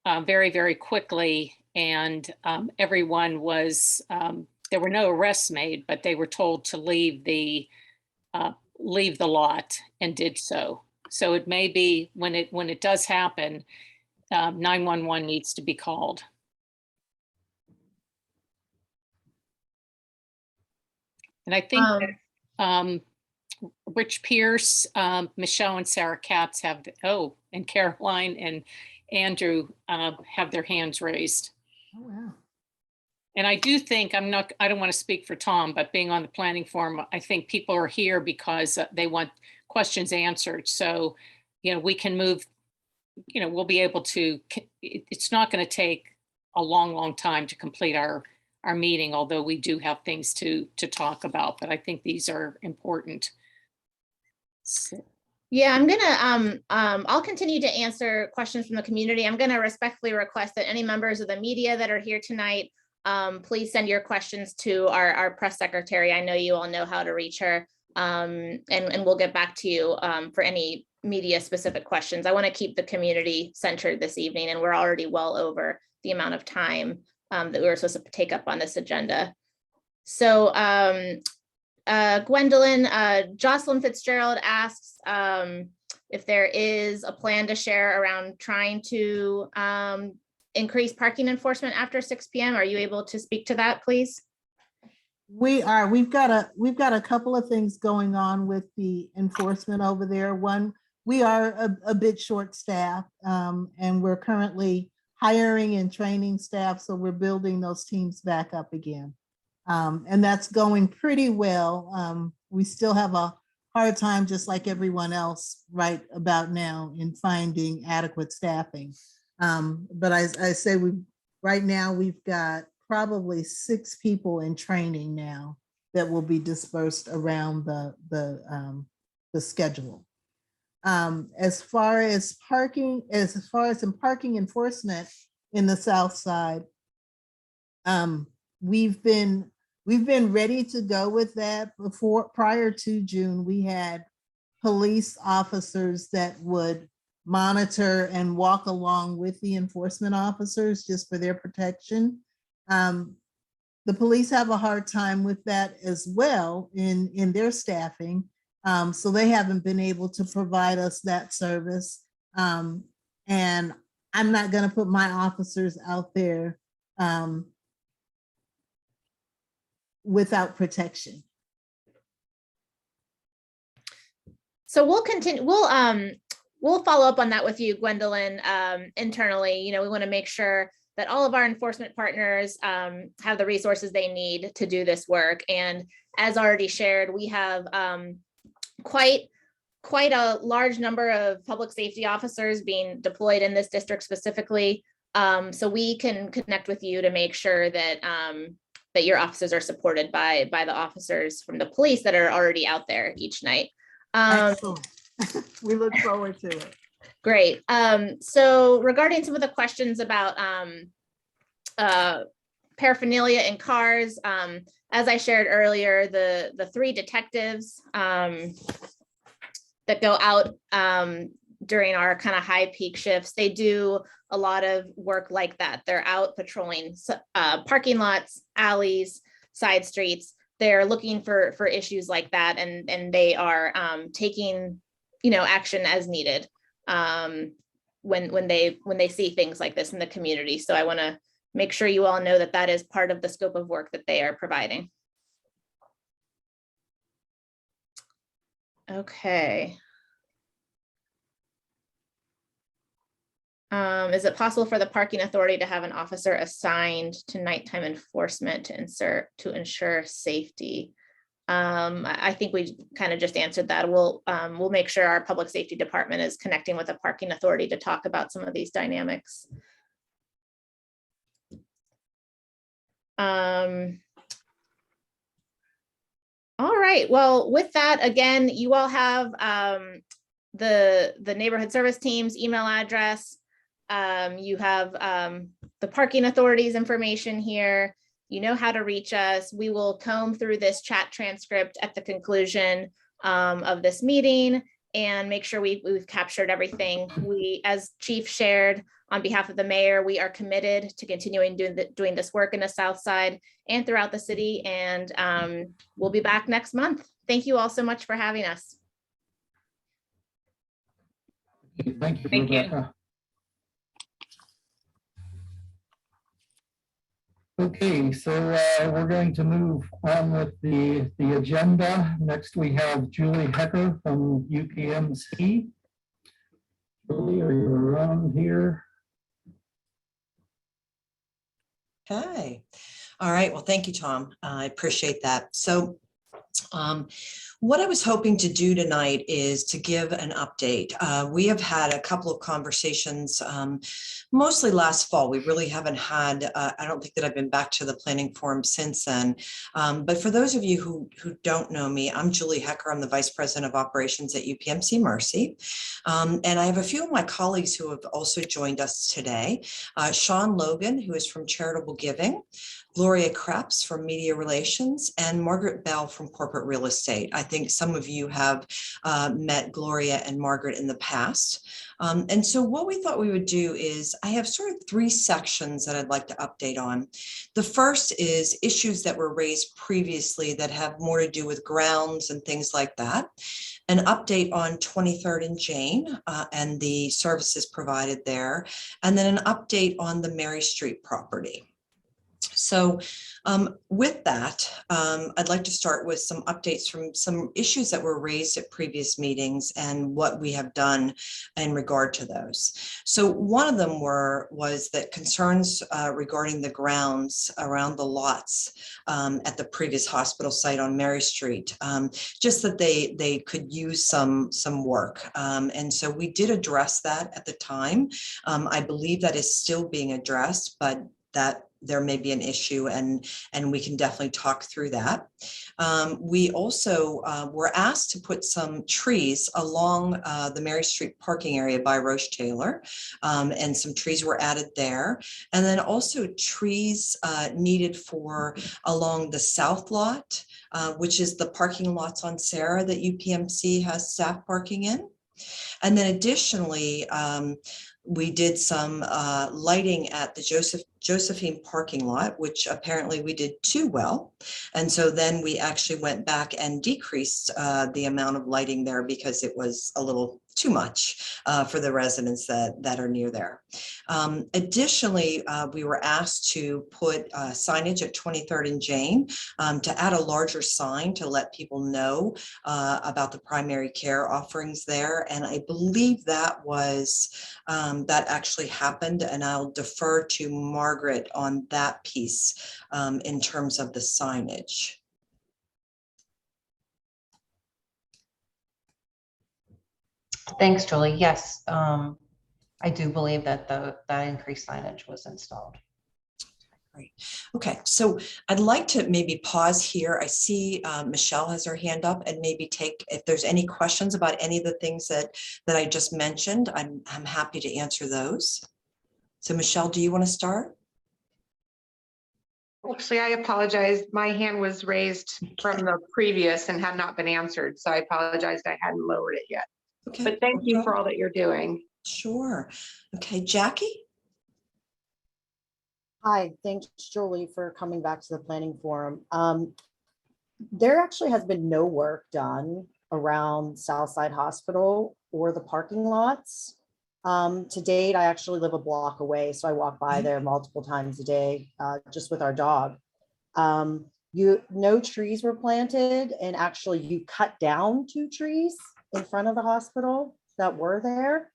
very, very quickly. And everyone was, there were no arrests made, but they were told to leave the lot and did so. So it may be when it does happen, 911 needs to be called. And I think that Rich Pierce, Michelle and Sarah Katz have, and Caroline and Andrew have their hands raised. Oh, wow. And I do think, I don't want to speak for Tom, but being on the planning forum, I think people are here because they want questions answered. So, we can move, we'll be able to, it's not going to take a long, long time to complete our meeting, although we do have things to talk about, but I think these are important. So. Yeah, I'm gonna, I'll continue to answer questions from the community. I'm gonna respectfully request that any members of the media that are here tonight, please send your questions to our press secretary. I know you all know how to reach her, and we'll get back to you for any media specific questions. I want to keep the community centered this evening, and we're already well over the amount of time that we were supposed to take up on this agenda. So Gwendolyn, Jocelyn Fitzgerald asks if there is a plan to share around trying to increase parking enforcement after 6 p.m. Are you able to speak to that, please? We are. We've got a couple of things going on with the enforcement over there. One, we are a bit short-staffed, and we're currently hiring and training staff, so we're building those teams back up again. And that's going pretty well. We still have a hard time, just like everyone else right about now, in finding adequate staffing. But I say right now we've got probably 6 people in training now that will be dispersed around the schedule. As far as parking enforcement in the South Side, we've been ready to go with that. Prior to June, we had police officers that would monitor and walk along with the enforcement officers just for their protection. The police have a hard time with that as well in their staffing. So they haven't been able to provide us that service. And I'm not going to put my officers out there without protection. So we'll continue, we'll follow up on that with you, Gwendolyn, internally. We want to make sure that all of our enforcement partners have the resources they need to do this work. And as already shared, we have quite a large number of public safety officers being deployed in this district specifically. So we can connect with you to make sure that that your officers are supported by the officers from the police that are already out there each night. Excellent. We look forward to it. Great. So regarding some of the questions about paraphernalia in cars. As I shared earlier, the 3 detectives that go out during our kind of high peak shifts, they do a lot of work like that. They're out patrolling parking lots, alleys, side streets. They're looking for issues like that, and they are taking, action as needed when they see things like this in the community. So I want to make sure you all know that that is part of the scope of work that they are providing. Okay. Is it possible for the parking authority to have an officer assigned to nighttime enforcement to ensure safety? I think we kind of just answered that. We'll make sure our public safety department is connecting with the parking authority to talk about some of these dynamics. All right, well, with that, again, you all have the neighborhood service team's email address. You have the parking authority's information here. You know how to reach us. We will comb through this chat transcript at the conclusion of this meeting and make sure we've captured everything. We, as Chief shared, on behalf of the mayor, we are committed to continuing doing this work in the South Side and throughout the city, and we'll be back next month. Thank you all so much for having us. Thank you, Thank you. Rebekkah. Okay, so we're going to move on with the agenda. Next, we have Julie Hecker from UPMC. Julie, are you around here? Okay. All right. Well, thank you, Tom. I appreciate that. So what I was hoping to do tonight is to give an update. We have had a couple of conversations, mostly last fall. We really haven't had, I don't think that I've been back to the planning forum since then. But for those of you who don't know me, I'm Julie Hecker. I'm the Vice President of Operations at UPMC Mercy. And I have a few of my colleagues who have also joined us today. Sean Logan, who is from Charitable Giving, Gloria Krebs from Media Relations, and Margaret Bell from Corporate Real Estate. I think some of you have met Gloria and Margaret in the past. And so what we thought we would do is, I have sort of 3 sections that I'd like to update on. The first is issues that were raised previously that have more to do with grounds and things like that. An update on 23rd and Jane and the services provided there. And then an update on the Mary Street property. So with that, I'd like to start with some updates from some issues that were raised at previous meetings and what we have done in regard to those. So one of them was that concerns regarding the grounds around the lots at the previous hospital site on Mary Street, just that they could use some work. And so we did address that at the time. I believe that is still being addressed, but that there may be an issue, and we can definitely talk through that. We also were asked to put some trees along the Mary Street parking area by Roche Taylor, and some trees were added there. And then also trees needed for along the south lot, which is the parking lots on Sarah that UPMC has staff parking in. And then additionally, we did some lighting at the Josephine parking lot, which apparently we did too well. And so then we actually went back and decreased the amount of lighting there because it was a little too much for the residents that are near there. Additionally, we were asked to put signage at 23rd and Jane to add a larger sign to let people know about the primary care offerings there. And I believe that was, that actually happened, and I'll defer to Margaret on that piece in terms of the signage. Thanks, Julie. Yes, I do believe that that increased signage was installed. Great. Okay, so I'd like to maybe pause here. I see Michelle has her hand up, and maybe take, if there's any questions about any of the things that I just mentioned, I'm happy to answer those. So Michelle, do you want to start? Actually, I apologize. My hand was raised from the previous and had not been answered. So I apologized. I hadn't lowered it yet. Okay. But thank you for all that you're doing. Sure. Okay, Jackie? Hi, thanks, Julie, for coming back to the planning forum. There actually has been no work done around Southside Hospital or the parking lots. To date, I actually live a block away, so I walk by there multiple times a day, just with our dog. No trees were planted, and actually you cut down 2 trees in front of the hospital that were there.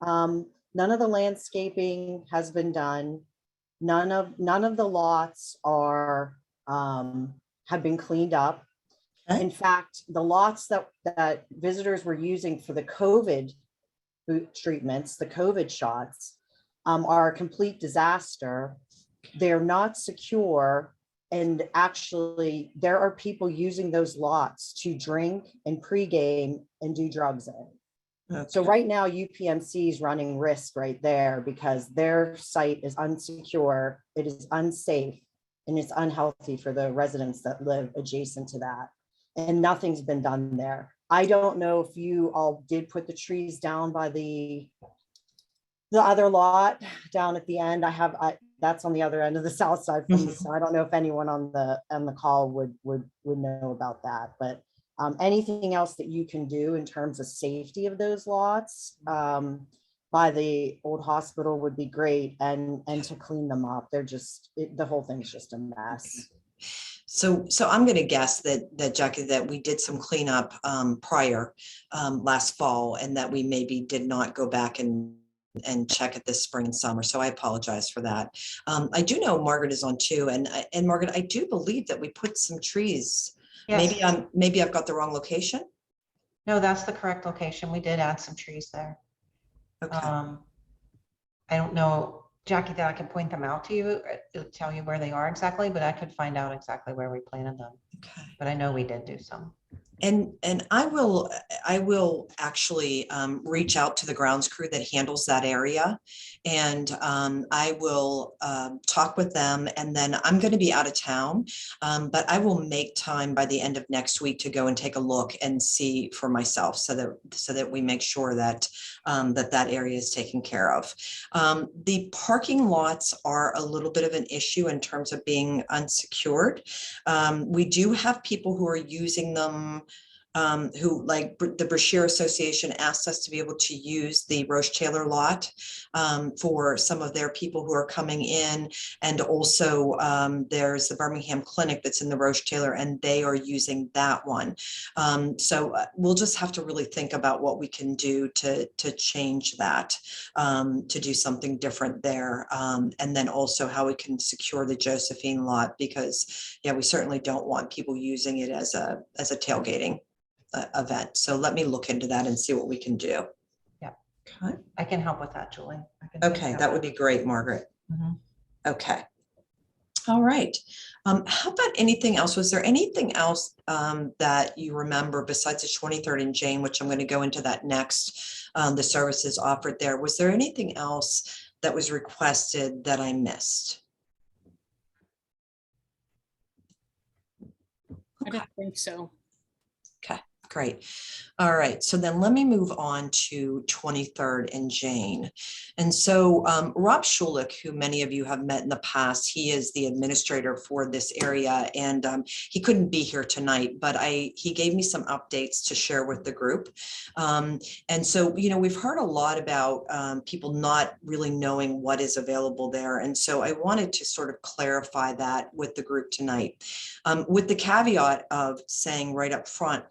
None of the landscaping has been done. None of the lots are have been cleaned up. Okay. In fact, the lots that visitors were using for the COVID treatments, the COVID shots, are a complete disaster. They're not secure. And actually, there are people using those lots to drink and pregame and do drugs in. Okay. So right now, UPMC is running risk right there because their site is unsecure, it is unsafe, and it's unhealthy for the residents that live adjacent to that. And nothing's been done there. I don't know if you all did put the trees down by the other lot down at the end. That's on the other end of the south side from me. So I don't know if anyone on the call would know about that, but anything else that you can do in terms of safety of those lots by the old hospital would be great, and to clean them up. They're just, the whole thing's just a mess. So I'm going to guess that Jackie, that we did some cleanup prior last fall, and that we maybe did not go back and check it this spring and summer. So I apologize for that. I do know Margaret is on too, and Margaret, I do believe that we put some trees. Yes. Maybe I've got the wrong location. No, that's the correct location. We did add some trees there. Okay. I don't know, Jackie, that I can point them out to you, tell you where they are exactly, but I could find out exactly where we planted them. Okay. But I know we did do some. And I will actually reach out to the grounds crew that handles that area, and I will talk with them. And then I'm going to be out of town, but I will make time by the end of next week to go and take a look and see for myself, so that we make sure that that area is taken care of. The parking lots are a little bit of an issue in terms of being unsecured. We do have people who are using them, who, like the Brashear Association, asked us to be able to use the Roche Taylor lot for some of their people who are coming in. And also there's the Birmingham Clinic that's in the Roche Taylor, and they are using that one. So we'll just have to really think about what we can do to change that, to do something different there. And then also how we can secure the Josephine lot, because yeah, we certainly don't want people using it as a tailgating event. So let me look into that and see what we can do. Yeah. Okay. I can help with that, Julie. Okay, that would be great, Margaret. Mm-hmm. Okay. All right. How about anything else? Was there anything else that you remember besides the 23rd and Jane, which I'm going to go into that next, the services offered there? Was there anything else that was requested that I missed? I don't think so. Okay, great. All right, so then let me move on to 23rd and Jane. And so Rob Schulich, who many of you have met in the past, he is the administrator for this area, and he couldn't be here tonight, but he gave me some updates to share with the group. And so, you know, we've heard a lot about people not really knowing what is available there. And so I wanted to sort of clarify that with the group tonight, with the caveat of saying right up front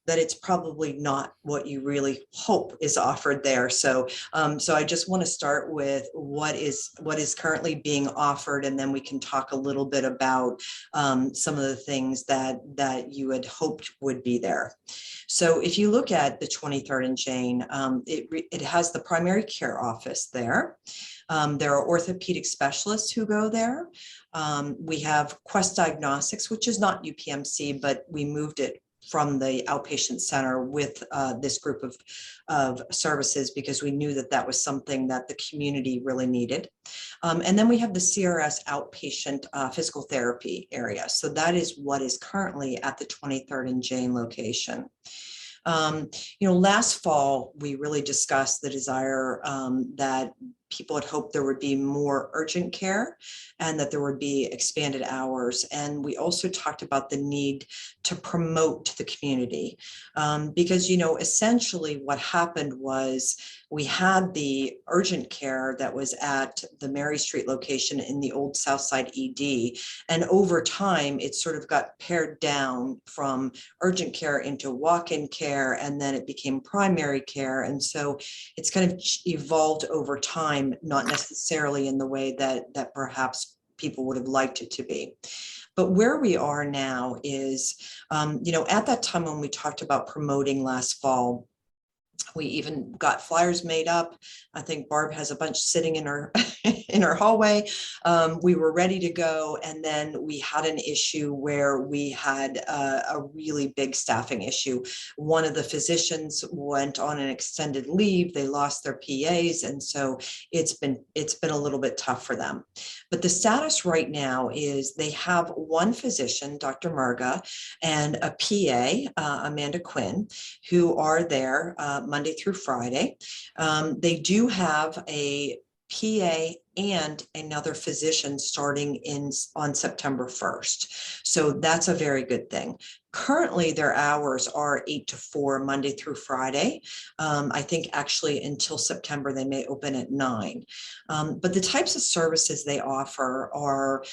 that it's probably not what you really hope is offered there. So, so I just want to start with what is currently being offered, and then we can talk a little bit about some of the things that you had hoped would be there. So if you look at the 23rd and Jane, it has the primary care office there. There are orthopedic specialists who go there. We have Quest Diagnostics, which is not UPMC, but we moved it from the outpatient center with this group of services, because we knew that that was something that the community really needed. And then we have the CRS outpatient physical therapy area. So that is what is currently at the 23rd and Jane location. Last fall, we really discussed the desire that people had hoped there would be more urgent care and that there would be expanded hours. And we also talked about the need to promote to the community because, essentially what happened was we had the urgent care that was at the Mary Street location in the old Southside ED. And over time, it sort of got pared down from urgent care into walk-in care, and then it became primary care. And so it's kind of evolved over time, not necessarily in the way that perhaps people would have liked it to be. But where we are now is, at that time when we talked about promoting last fall, we even got flyers made up. I think Barb has a bunch sitting in her in her hallway. We were ready to go, and then we had an issue where we had a really big staffing issue. One of the physicians went on an extended leave. They lost their PAs, and so it's been a little bit tough for them. But the status right now is they have one physician, Dr. Murga, and a PA, Amanda Quinn, who are there Monday through Friday. They do have a PA and another physician starting on September 1st. So that's a very good thing. Currently, their hours are 8 to 4, Monday through Friday. I think actually until September, they may open at 9. But the types of services they offer are,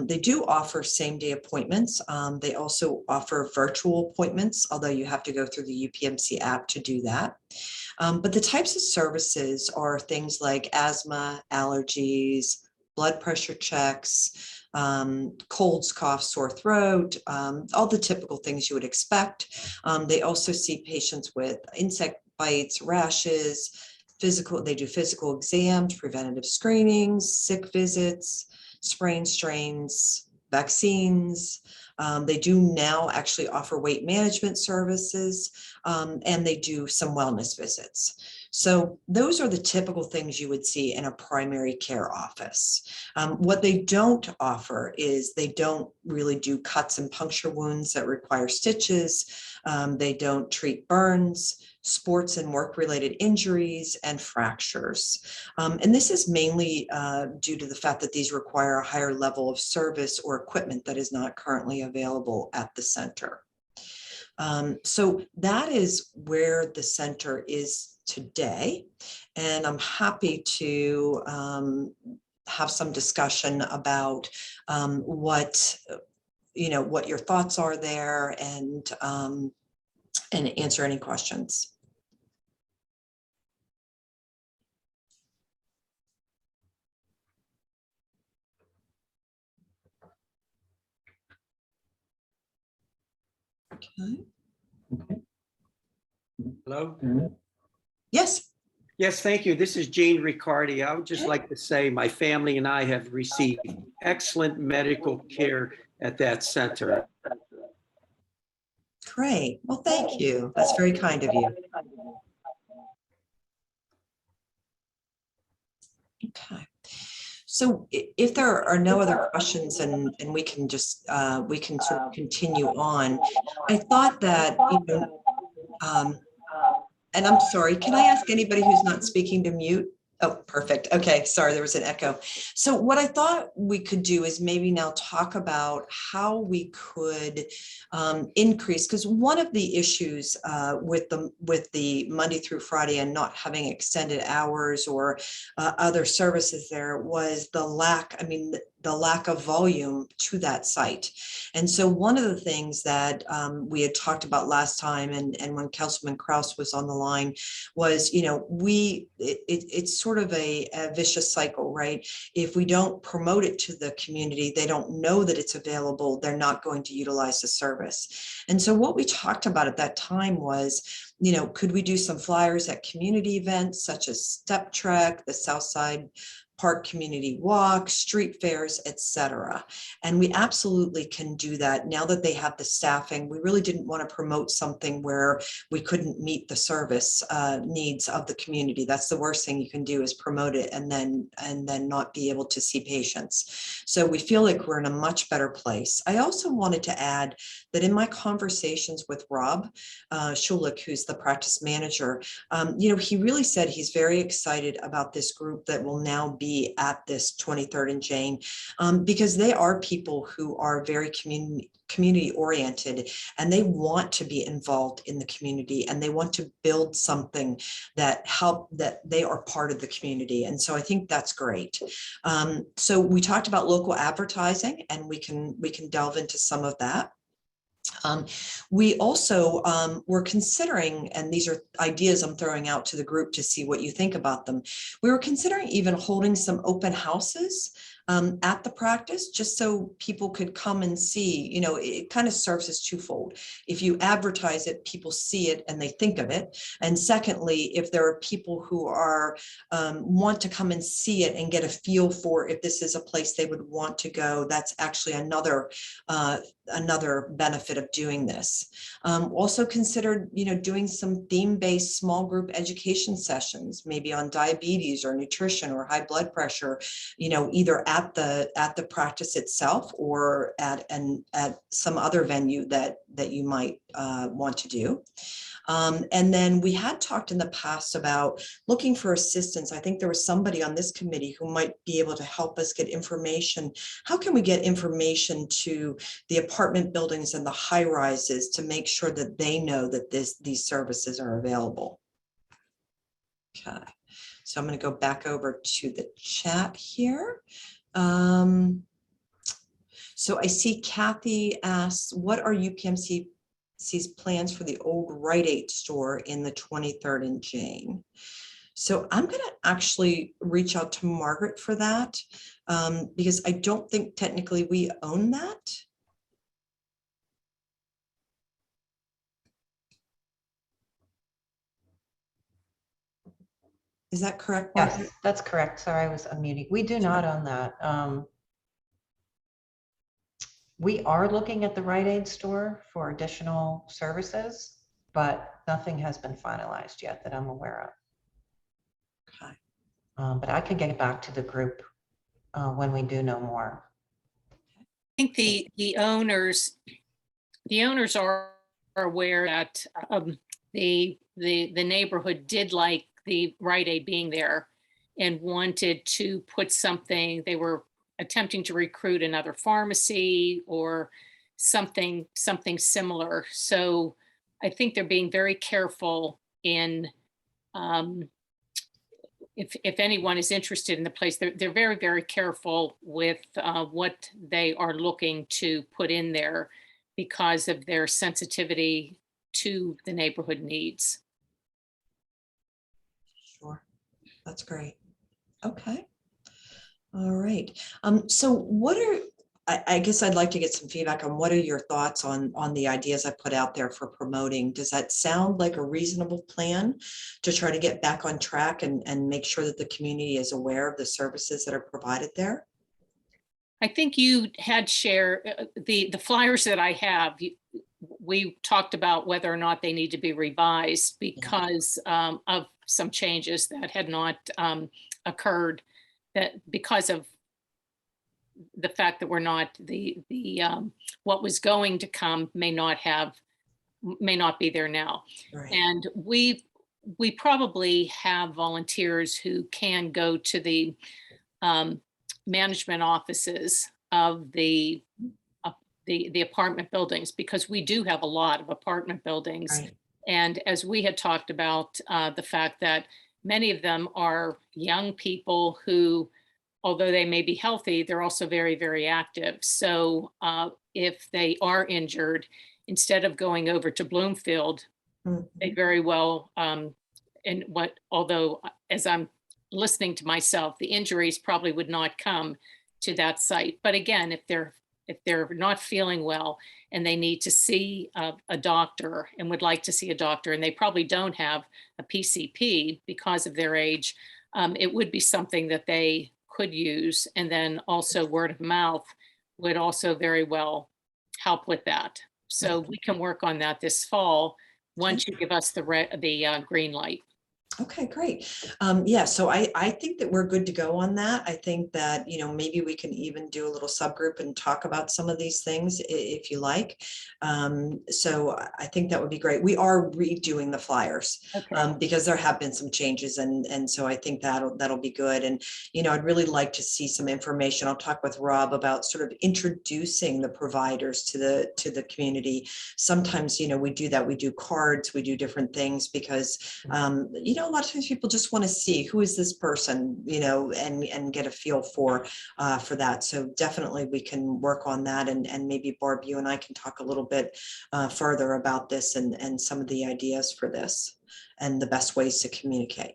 they do offer same-day appointments. They also offer virtual appointments, although you have to go through the UPMC app to do that. But the types of services are things like asthma, allergies, blood pressure checks, colds, cough, sore throat, all the typical things you would expect. They also see patients with insect bites, rashes, they do physical exams, preventative screenings, sick visits, sprain strains, vaccines. They do now actually offer weight management services, and they do some wellness visits. So those are the typical things you would see in a primary care office. What they don't offer is they don't really do cuts and puncture wounds that require stitches. They don't treat burns, sports and work-related injuries, and fractures. And this is mainly due to the fact that these require a higher level of service or equipment that is not currently available at the center. So that is where the center is today. And I'm happy to have some discussion about what your thoughts are there, and answer any questions. Okay. Hello? Yes. Yes, thank you. This is Gene Riccardi. I would just like to say my family and I have received excellent medical care at that center. Great. Well, thank you. That's very kind of you. Okay. So if there are no other questions, and we can just we can sort of continue on. I thought that, and I'm sorry, can I ask anybody who's not speaking to mute? Oh, perfect. Okay, sorry, there was an echo. So what I thought we could do is maybe now talk about how we could increase, because one of the issues with the Monday through Friday and not having extended hours or other services there was the lack of volume to that site. And so one of the things that we had talked about last time, and when Councilman Kraus was on the line, was, it's sort of a vicious cycle, right? If we don't promote it to the community, they don't know that it's available, they're not going to utilize the service. And so what we talked about at that time was, could we do some flyers at community events such as Step Trek, the Southside park community walks, street fairs, etc. And we absolutely can do that now that they have the staffing. We really didn't want to promote something where we couldn't meet the service needs of the community. That's the worst thing you can do, is promote it and then not be able to see patients. So we feel like we're in a much better place. I also wanted to add that in my conversations with Rob Schulich, who's the practice manager, he really said he's very excited about this group that will now be at this 23rd and Jane, because they are people who are very community oriented, and they want to be involved in the community, and they want to build something that they are part of the community. And so I think that's great. So we talked about local advertising, and we can delve into some of that. We also were considering, and these are ideas I'm throwing out to the group to see what you think about them. We were considering even holding some open houses at the practice, just so people could come and see. It kind of serves as twofold. If you advertise it, people see it and they think of it. And secondly, if there are people who are want to come and see it and get a feel for if this is a place they would want to go, that's actually another benefit of doing this. Also considered, doing some theme-based small group education sessions, maybe on diabetes or nutrition or high blood pressure, either at the practice itself or at some other venue that you might want to do. And then we had talked in the past about looking for assistance. I think there was somebody on this committee who might be able to help us get information. How can we get information to the apartment buildings and the high rises to make sure that they know that these services are available? Okay, so I'm going to go back over to the chat here. So I see Kathy asks, what are UPMC's plans for the old Rite Aid store in the 23rd and Jane? So I'm going to actually reach out to Margaret for that, because I don't think technically we own that. Is that correct, Margaret? Yes, that's correct. Sorry, I was unmuting. We do not own that. We are looking at the Rite Aid store for additional services, but nothing has been finalized yet that I'm aware of. Okay. But I can get back to the group when we do know more. I think the owners are aware that the neighborhood did like the Rite Aid being there and wanted to put something. They were attempting to recruit another pharmacy or something similar. So I think they're being very careful in if anyone is interested in the place, they're very, very careful with what they are looking to put in there because of their sensitivity to the neighborhood needs. Sure, that's great. Okay. All right. So I guess I'd like to get some feedback on what are your thoughts on the ideas I put out there for promoting. Does that sound like a reasonable plan to try to get back on track and make sure that the community is aware of the services that are provided there? I think you had shared the flyers that I have. We talked about whether or not they need to be revised because of some changes that had not occurred, that because of the fact that we're not the what was going to come may not be there now. Right. And we probably have volunteers who can go to the management offices of the apartment buildings, because we do have a lot of apartment buildings. Right. And as we had talked about, the fact that many of them are young people who, although they may be healthy, they're also very, very active. So if they are injured, instead of going over to Bloomfield, they very well, although as I'm listening to myself, the injuries probably would not come to that site. But again, if they're not feeling well and they need to see a doctor and would like to see a doctor, and they probably don't have a PCP because of their age, it would be something that they could use. And then also word of mouth would also very well help with that. So we can work on that this fall once you give us the green light. Okay, great. Yeah, so I think that we're good to go on that. I think that, you know, maybe we can even do a little subgroup and talk about some of these things if you like. So I think that would be great. We are redoing the flyers because there have been some changes, and so I think that'll be good. And, you know, I'd really like to see some information. I'll talk with Rob about sort of introducing the providers to the community. Sometimes, you know, we do that. We do cards, we do different things because, you know, a lot of times people just want to see who is this person, you know, and get a feel for that. So definitely we can work on that, and maybe Barb, you and I can talk a little bit further about this and some of the ideas for this and the best ways to communicate.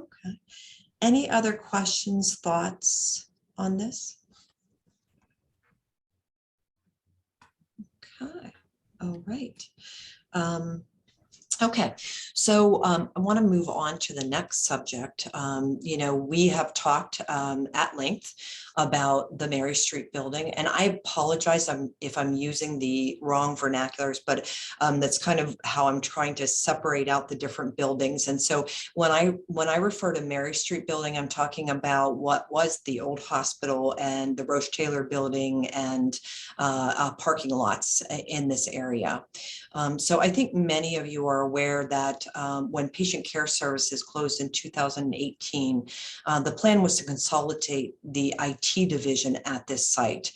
Okay. Any other questions, thoughts on this? Okay. All right. Okay, so I want to move on to the next subject. You know, we have talked at length about the Mary Street building, and I apologize if I'm using the wrong vernaculars, but that's kind of how I'm trying to separate out the different buildings. And so when I refer to Mary Street building, I'm talking about what was the old hospital and the Roche Taylor building and parking lots in this area. So I think many of you are aware that when patient care services closed in 2018, the plan was to consolidate the IT division at this site.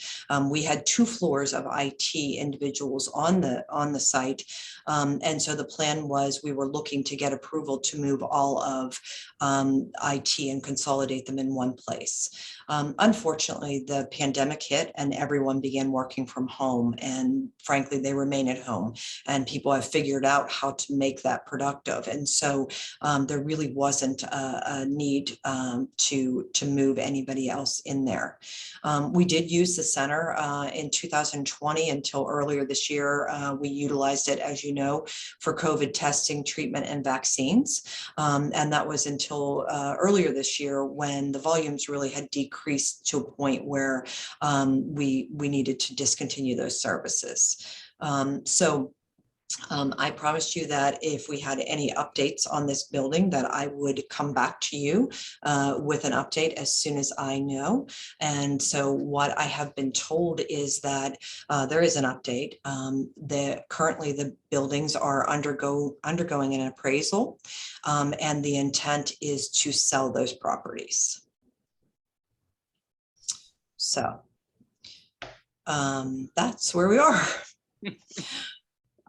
We had 2 floors of IT individuals on the site. And so the plan was we were looking to get approval to move all of IT and consolidate them in one place. Unfortunately, the pandemic hit and everyone began working from home, and frankly, they remain at home, and people have figured out how to make that productive. And so there really wasn't a need to move anybody else in there. We did use the center in 2020 until earlier this year. We utilized it, as you know, for COVID testing, treatment, and vaccines. And that was until earlier this year when the volumes really had decreased to a point where we needed to discontinue those services. I promised you that if we had any updates on this building, that I would come back to you with an update as soon as I know. And so what I have been told is that there is an update. Currently the buildings are undergoing an appraisal, and the intent is to sell those properties. So that's where we are.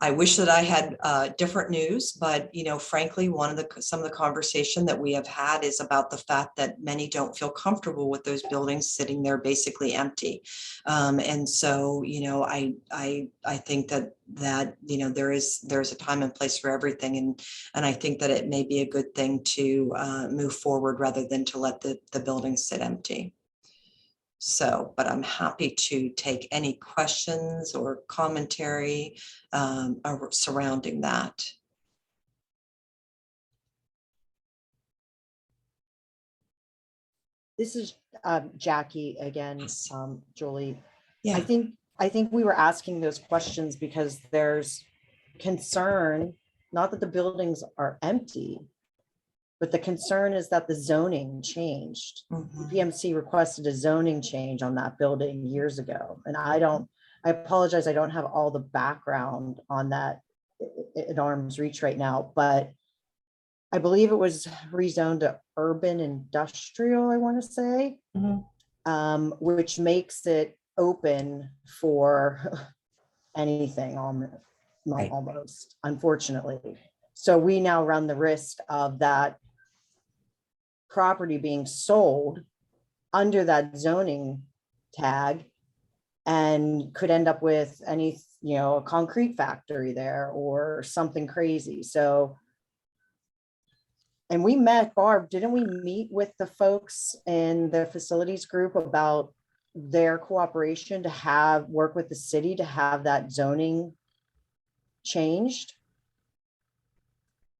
I wish that I had different news, but, you know, frankly, some of the conversation that we have had is about the fact that many don't feel comfortable with those buildings sitting there basically empty. And so, you know, I think that you know, there's a time and place for everything, and I think that it may be a good thing to move forward rather than to let the buildings sit empty. So, but I'm happy to take any questions or commentary surrounding that. This is Jackie again, Yes. Julie. Yeah. I think we were asking those questions because there's concern, not that the buildings are empty, but the concern is that the zoning changed. UPMC requested a zoning change on that building years ago. And I apologize, I don't have all the background on that at arm's reach right now, but I believe it was rezoned to urban industrial, I want to say, which makes it open for anything almost, unfortunately. So we now run the risk of that property being sold under that zoning tag and could end up with a concrete factory there or something crazy. So, and we met, Barb, didn't we meet with the folks in the facilities group about their cooperation to work with the city to have that zoning changed?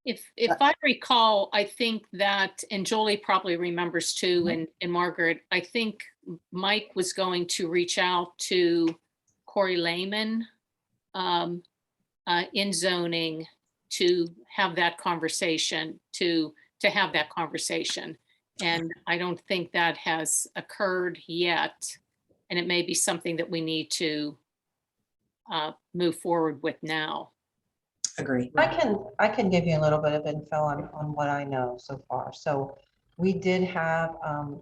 If I recall, I think that, and Jolie probably remembers too, and Margaret, I think Mike was going to reach out to Corey Lehman in zoning to have that conversation, And I don't think that has occurred yet. And it may be something that we need to move forward with now. Agree. I can give you a little bit of info on what I know so far. So we did have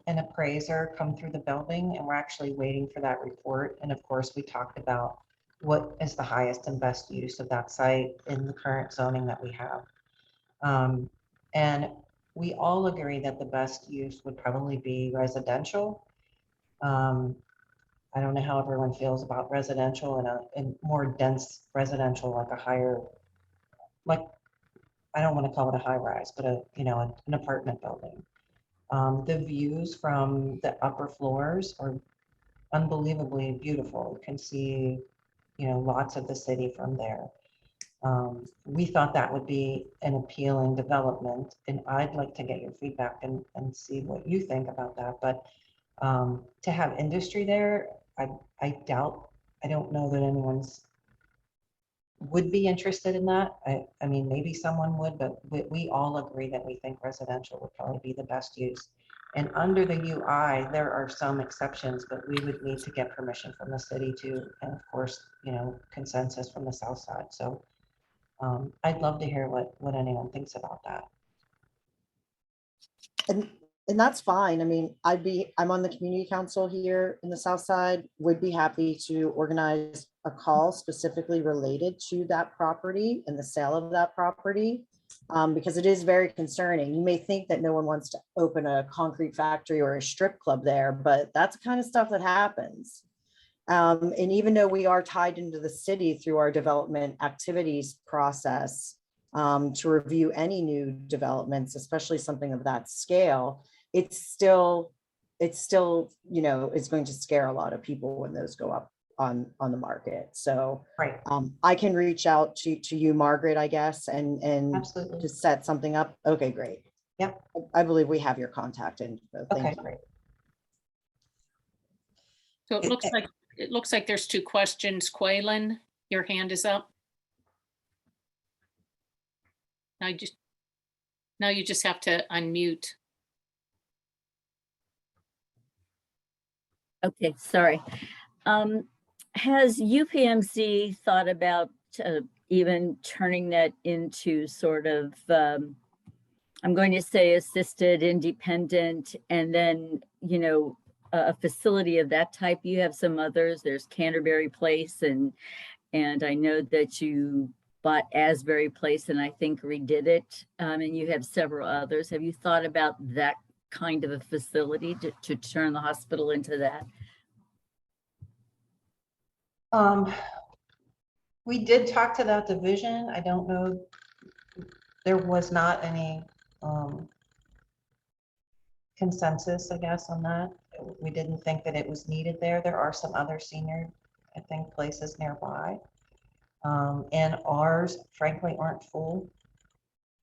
an appraiser come through the building, and we're actually waiting for that report. And of course, we talked about what is the highest and best use of that site in the current zoning that we have. And we all agree that the best use would probably be residential. I don't know how everyone feels about residential and more dense residential, like a higher, like, I don't want to call it a high rise, but an apartment building. The views from the upper floors are unbelievably beautiful. You can see, lots of the city from there. We thought that would be an appealing development, and I'd like to get your feedback and see what you think about that. But to have industry there, I doubt, I don't know that anyone's would be interested in that. I mean, maybe someone would, but we all agree that we think residential would probably be the best use. And under the UI, there are some exceptions, but we would need to get permission from the city too. And of course, consensus from the south side. So I'd love to hear what anyone thinks about that. And that's fine. I mean, I'm on the community council here in the South Side, would be happy to organize a call specifically related to that property and the sale of that property, because it is very concerning. You may think that no one wants to open a concrete factory or a strip club there, but that's the kind of stuff that happens. And even though we are tied into the city through our development activities process, to review any new developments, especially something of that scale, it's still, is going to scare a lot of people when those go up on the market. So right. I can reach out to you, Margaret, I guess, and Absolutely. to set something up. Okay, great. Yep. I believe we have your contact info. Thank Okay, you. great. So it looks like there's two questions. Quaylen, your hand is up. Now you just have to unmute. Okay, sorry. Has UPMC thought about even turning that into sort of, I'm going to say assisted, independent, and then, a facility of that type? You have some others. There's Canterbury Place, and I know that you bought Asbury Place and I think redid it, and you have several others. Have you thought about that kind of a facility to turn the hospital into that? We did talk to that division. I don't know, there was not any consensus, I guess, on that. We didn't think that it was needed there. There are some other senior, I think, places nearby. And ours, frankly, aren't full.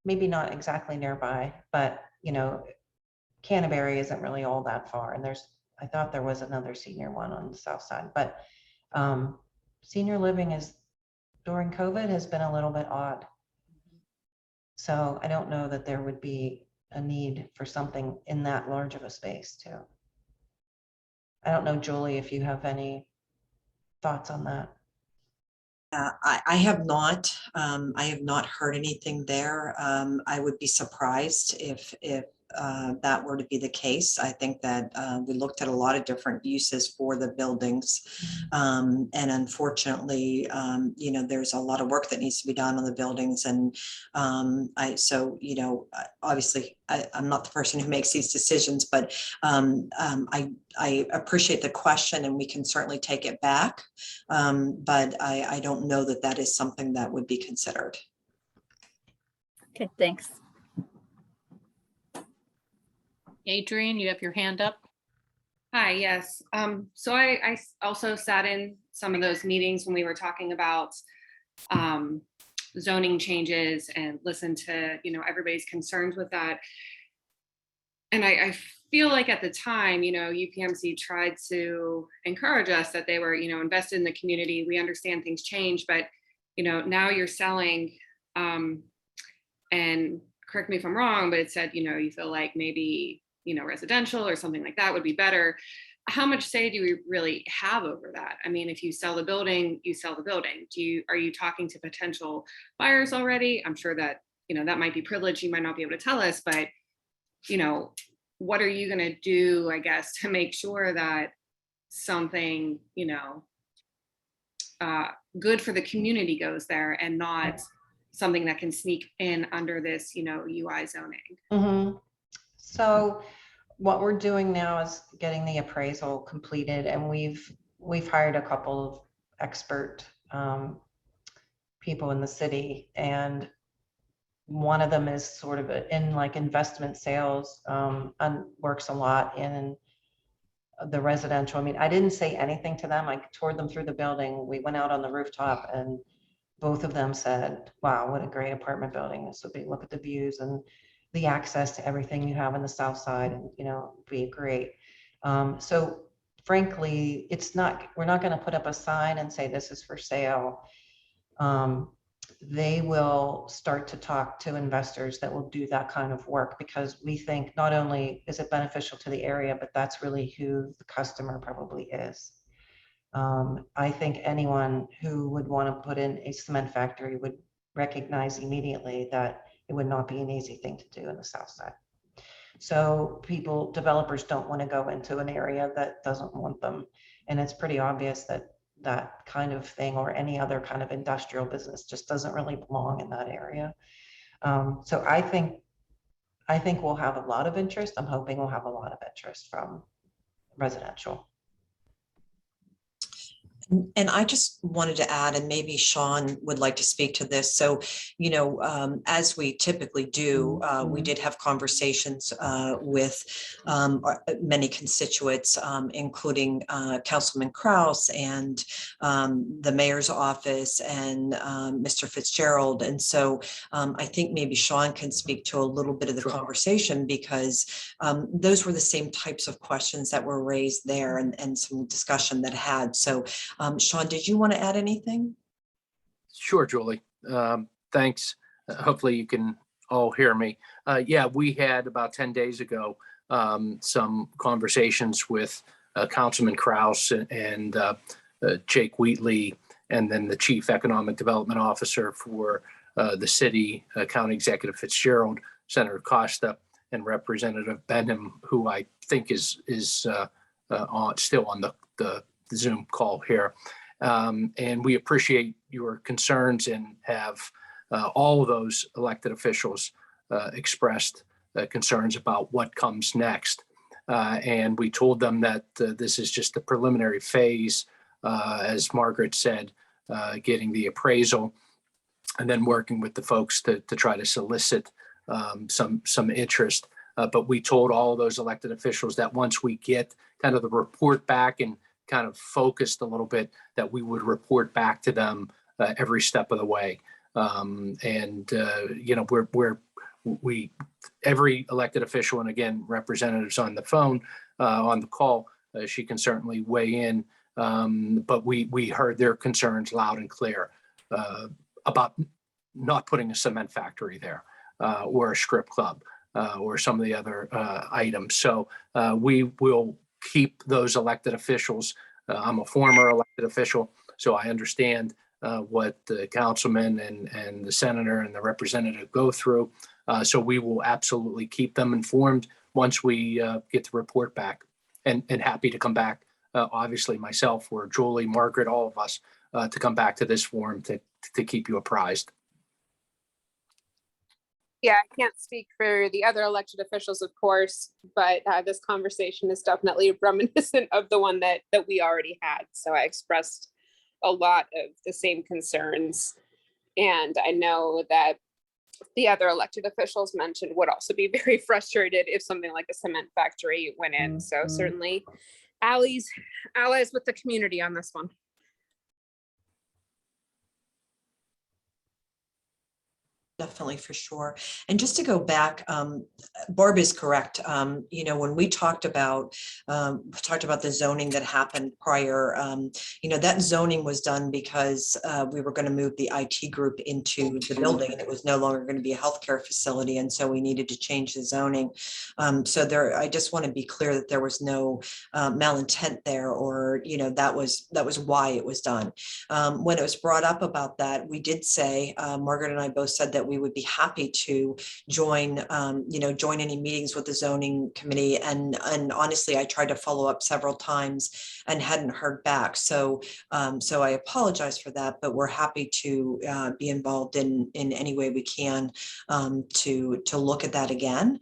Maybe not exactly nearby, but Canterbury isn't really all that far. And I thought there was another senior one on the south side, but senior living during COVID has been a little bit odd. So I don't know that there would be a need for something in that large of a space too. I don't know, Julie, if you have any thoughts on that. I have not. I have not heard anything there. I would be surprised if that were to be the case. I think that we looked at a lot of different uses for the buildings, and unfortunately, there's a lot of work that needs to be done on the buildings, and obviously, I'm not the person who makes these decisions, but I appreciate the question, and we can certainly take it back, but I don't know that that is something that would be considered. Okay, thanks. Adrian, you have your hand up. Hi, yes. So I also sat in some of those meetings when we were talking about zoning changes and listen to, everybody's concerns with that. And I feel like at the time, UPMC tried to encourage us that they were, invested in the community. We understand things change, but, now you're selling, and correct me if I'm wrong, but it said, you feel like maybe, residential or something like that would be better. How much say do we really have over that? I mean, if you sell the building, you sell the building. Are you talking to potential buyers already? I'm sure that, that might be privileged. You might not be able to tell us, but, what are you going to do, I guess, to make sure that something, good for the community goes there and not something that can sneak in under this, UI zoning? So what we're doing now is getting the appraisal completed, and we've hired a couple of expert people in the city, and one of them is sort of in like investment sales, and works a lot in the residential. I mean, I didn't say anything to them. I toured them through the building. We went out on the rooftop, and both of them said, wow, what a great apartment building this would be. Look at the views and the access to everything you have on the south side, and be great. So frankly, we're not going to put up a sign and say this is for sale. They will start to talk to investors that will do that kind of work, because we think not only is it beneficial to the area, but that's really who the customer probably is. I think anyone who would want to put in a cement factory would recognize immediately that it would not be an easy thing to do in the south side. So developers don't want to go into an area that doesn't want them. And it's pretty obvious that that kind of thing or any other kind of industrial business just doesn't really belong in that area. So I think we'll have a lot of interest. I'm hoping we'll have a lot of interest from residential. And I just wanted to add, and maybe Sean would like to speak to this. So, as we typically do, we did have conversations with many constituents, including Councilman Kraus and the mayor's office and Mr. Fitzgerald. And so I think maybe Sean can speak to a little bit of the conversation, because those were the same types of questions that were raised there, and some discussion that had. So Sean, did you want to add anything? Sure, Julie. Thanks. Hopefully you can all hear me. Yeah, we had about 10 days ago some conversations with Councilman Kraus and Jake Wheatley, and then the Chief Economic Development Officer for the city, County Executive Fitzgerald, Senator Costa, and Representative Benham, who I think is still on the Zoom call here. And we appreciate your concerns, and have all of those elected officials expressed concerns about what comes next. And we told them that this is just the preliminary phase, as Margaret said, getting the appraisal, and then working with the folks to try to solicit some interest. But we told all of those elected officials that once we get kind of the report back and kind of focused a little bit, that we would report back to them every step of the way. We every elected official, and again, representatives on the phone, on the call, she can certainly weigh in. But we heard their concerns loud and clear about not putting a cement factory there, or a strip club, or some of the other items. So we will keep those elected officials. I'm a former elected official, so I understand what the councilman and the senator and the representative go through. So we will absolutely keep them informed once we get the report back, and happy to come back, obviously myself or Julie, Margaret, all of us, to come back to this forum to keep you apprised. Yeah, I can't speak for the other elected officials, of course, but this conversation is definitely reminiscent of the one that we already had. So I expressed a lot of the same concerns. And I know that the other elected officials mentioned would also be very frustrated if something like a cement factory went in. So certainly allies with the community on this one. Definitely, for sure. And just to go back, Barb is correct. You know, when we talked about the zoning that happened prior, you know, that zoning was done because we were going to move the IT group into the building, and it was no longer going to be a healthcare facility, and so we needed to change the zoning. So there, I just want to be clear that there was no malintent there, or you know, that was why it was done. When it was brought up about that, we did say, Margaret and I both said that we would be happy to join, you know, join any meetings with the zoning committee. And honestly, I tried to follow up several times and hadn't heard back. So, so I apologize for that, but we're happy to be involved in any way we can to look at that again.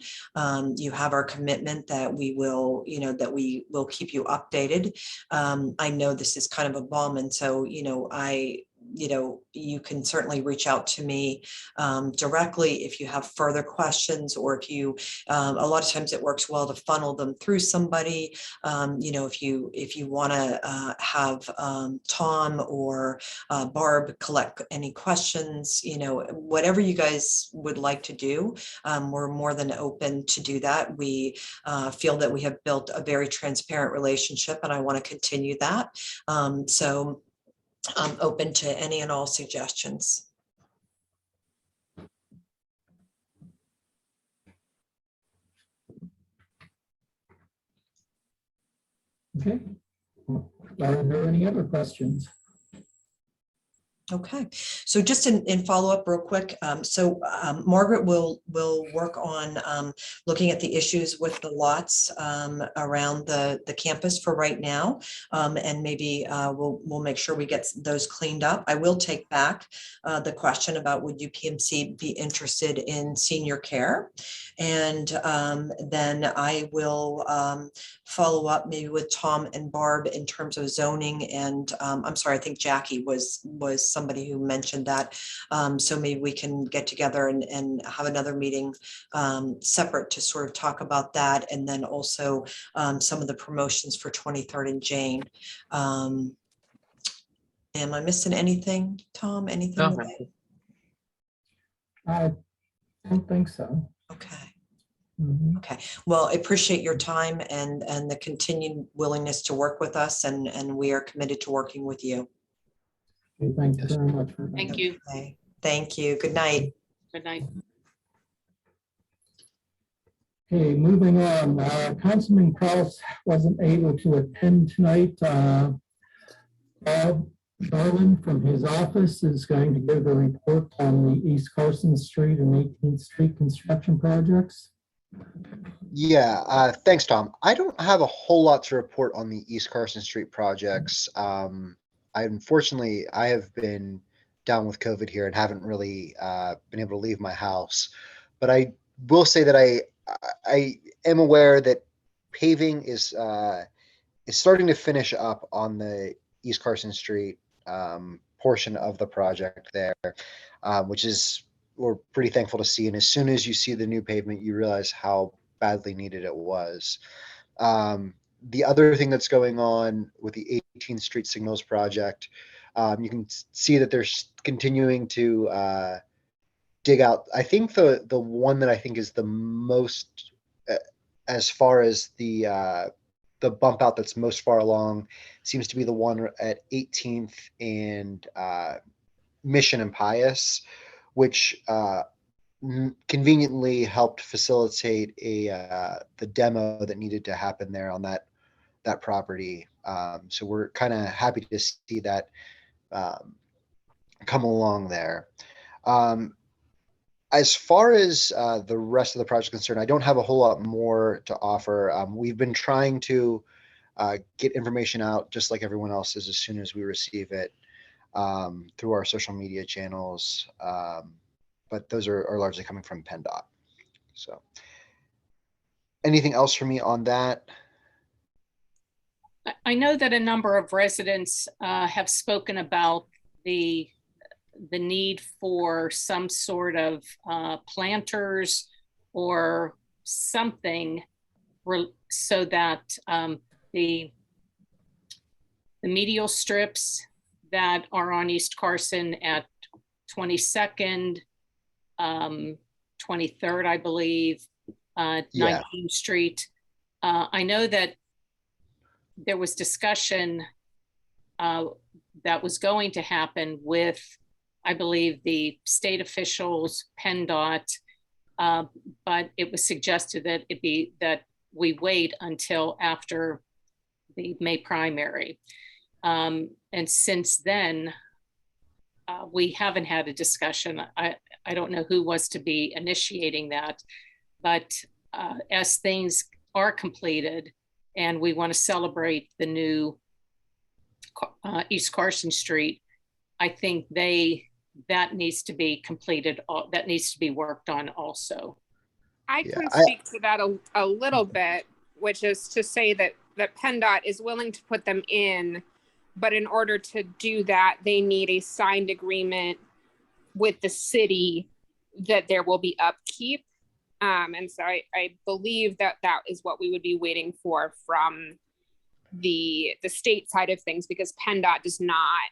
You have our commitment that we will, you know, that we will keep you updated. I know this is kind of a bomb, and so, you know, you can certainly reach out to me directly if you have further questions, or if you, a lot of times it works well to funnel them through somebody. You know, if you want to have Tom or Barb collect any questions, you know, whatever you guys would like to do, we're more than open to do that. We feel that we have built a very transparent relationship, and I want to continue that. So I'm open to any and all suggestions. Okay. Are there any other questions? Okay, so just in follow-up real quick, Margaret will work on looking at the issues with the lots around the campus for right now, and maybe we'll make sure we get those cleaned up. I will take back the question about would UPMC be interested in senior care, and then I will follow up maybe with Tom and Barb in terms of zoning, and I'm sorry, I think Jackie was somebody who mentioned that. So maybe we can get together and have another meeting separate to sort of talk about that. And then also some of the promotions for 23rd and Jane. Am I missing anything, Tom? Anything? No. I don't think so. Okay. Mhm. Okay. Well, I appreciate your time and the continued willingness to work with us, and we are committed to working with you. Okay, thank you very much. Thank you. Okay. Thank you. Good night. Good night. Okay, moving on. Councilman Kraus wasn't able to attend tonight. Bob Charlin from his office is going to give a report on the East Carson Street and 18th Street construction projects. Yeah, thanks, Tom. I don't have a whole lot to report on the East Carson Street projects. Unfortunately, I have been down with COVID here and haven't really been able to leave my house. But I will say that I am aware that paving is starting to finish up on the East Carson Street portion of the project there, which is, we're pretty thankful to see. And as soon as you see the new pavement, you realize how badly needed it was. The other thing that's going on with the 18th Street Signals project, you can see that they're continuing to dig out. I think the one that I think is the most, as far as the bump out that's most far along, seems to be the one at 18th and Mission and Pius, which conveniently helped facilitate the demo that needed to happen there on that property. So we're kind of happy to see that come along there. As far as the rest of the project is concerned, I don't have a whole lot more to offer. We've been trying to get information out just like everyone else is as soon as we receive it through our social media channels. But those are largely coming from PennDOT. So anything else for me on that? I know that a number of residents have spoken about the need for some sort of planters or something so that the medial strips that are on East Carson at 22nd 23rd, I believe, 19th Street. I know that there was discussion that was going to happen with, I believe, the state officials, PennDOT, but it was suggested that that we wait until after the May primary. And since then, we haven't had a discussion. I don't know who was to be initiating that, but as things are completed and we want to celebrate the new East Carson Street, I think that needs to be completed. That needs to be worked on also. I can speak to that a little bit, which is to say that PennDOT is willing to put them in, but in order to do that, they need a signed agreement with the city that there will be upkeep. And so I believe that is what we would be waiting for from the state side of things, because PennDOT does not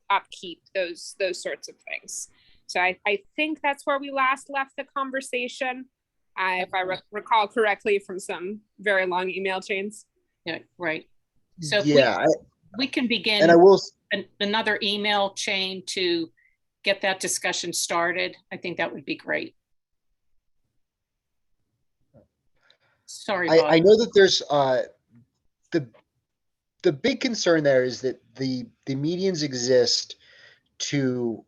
upkeep those sorts of things. So I think that's where we last left the conversation, if I recall correctly from some very long email chains. Yeah, right. So if we can begin and I will another email chain to get that discussion started, I think that would be great. Sorry, Bob. I know that there's the big concern there is that the medians exist to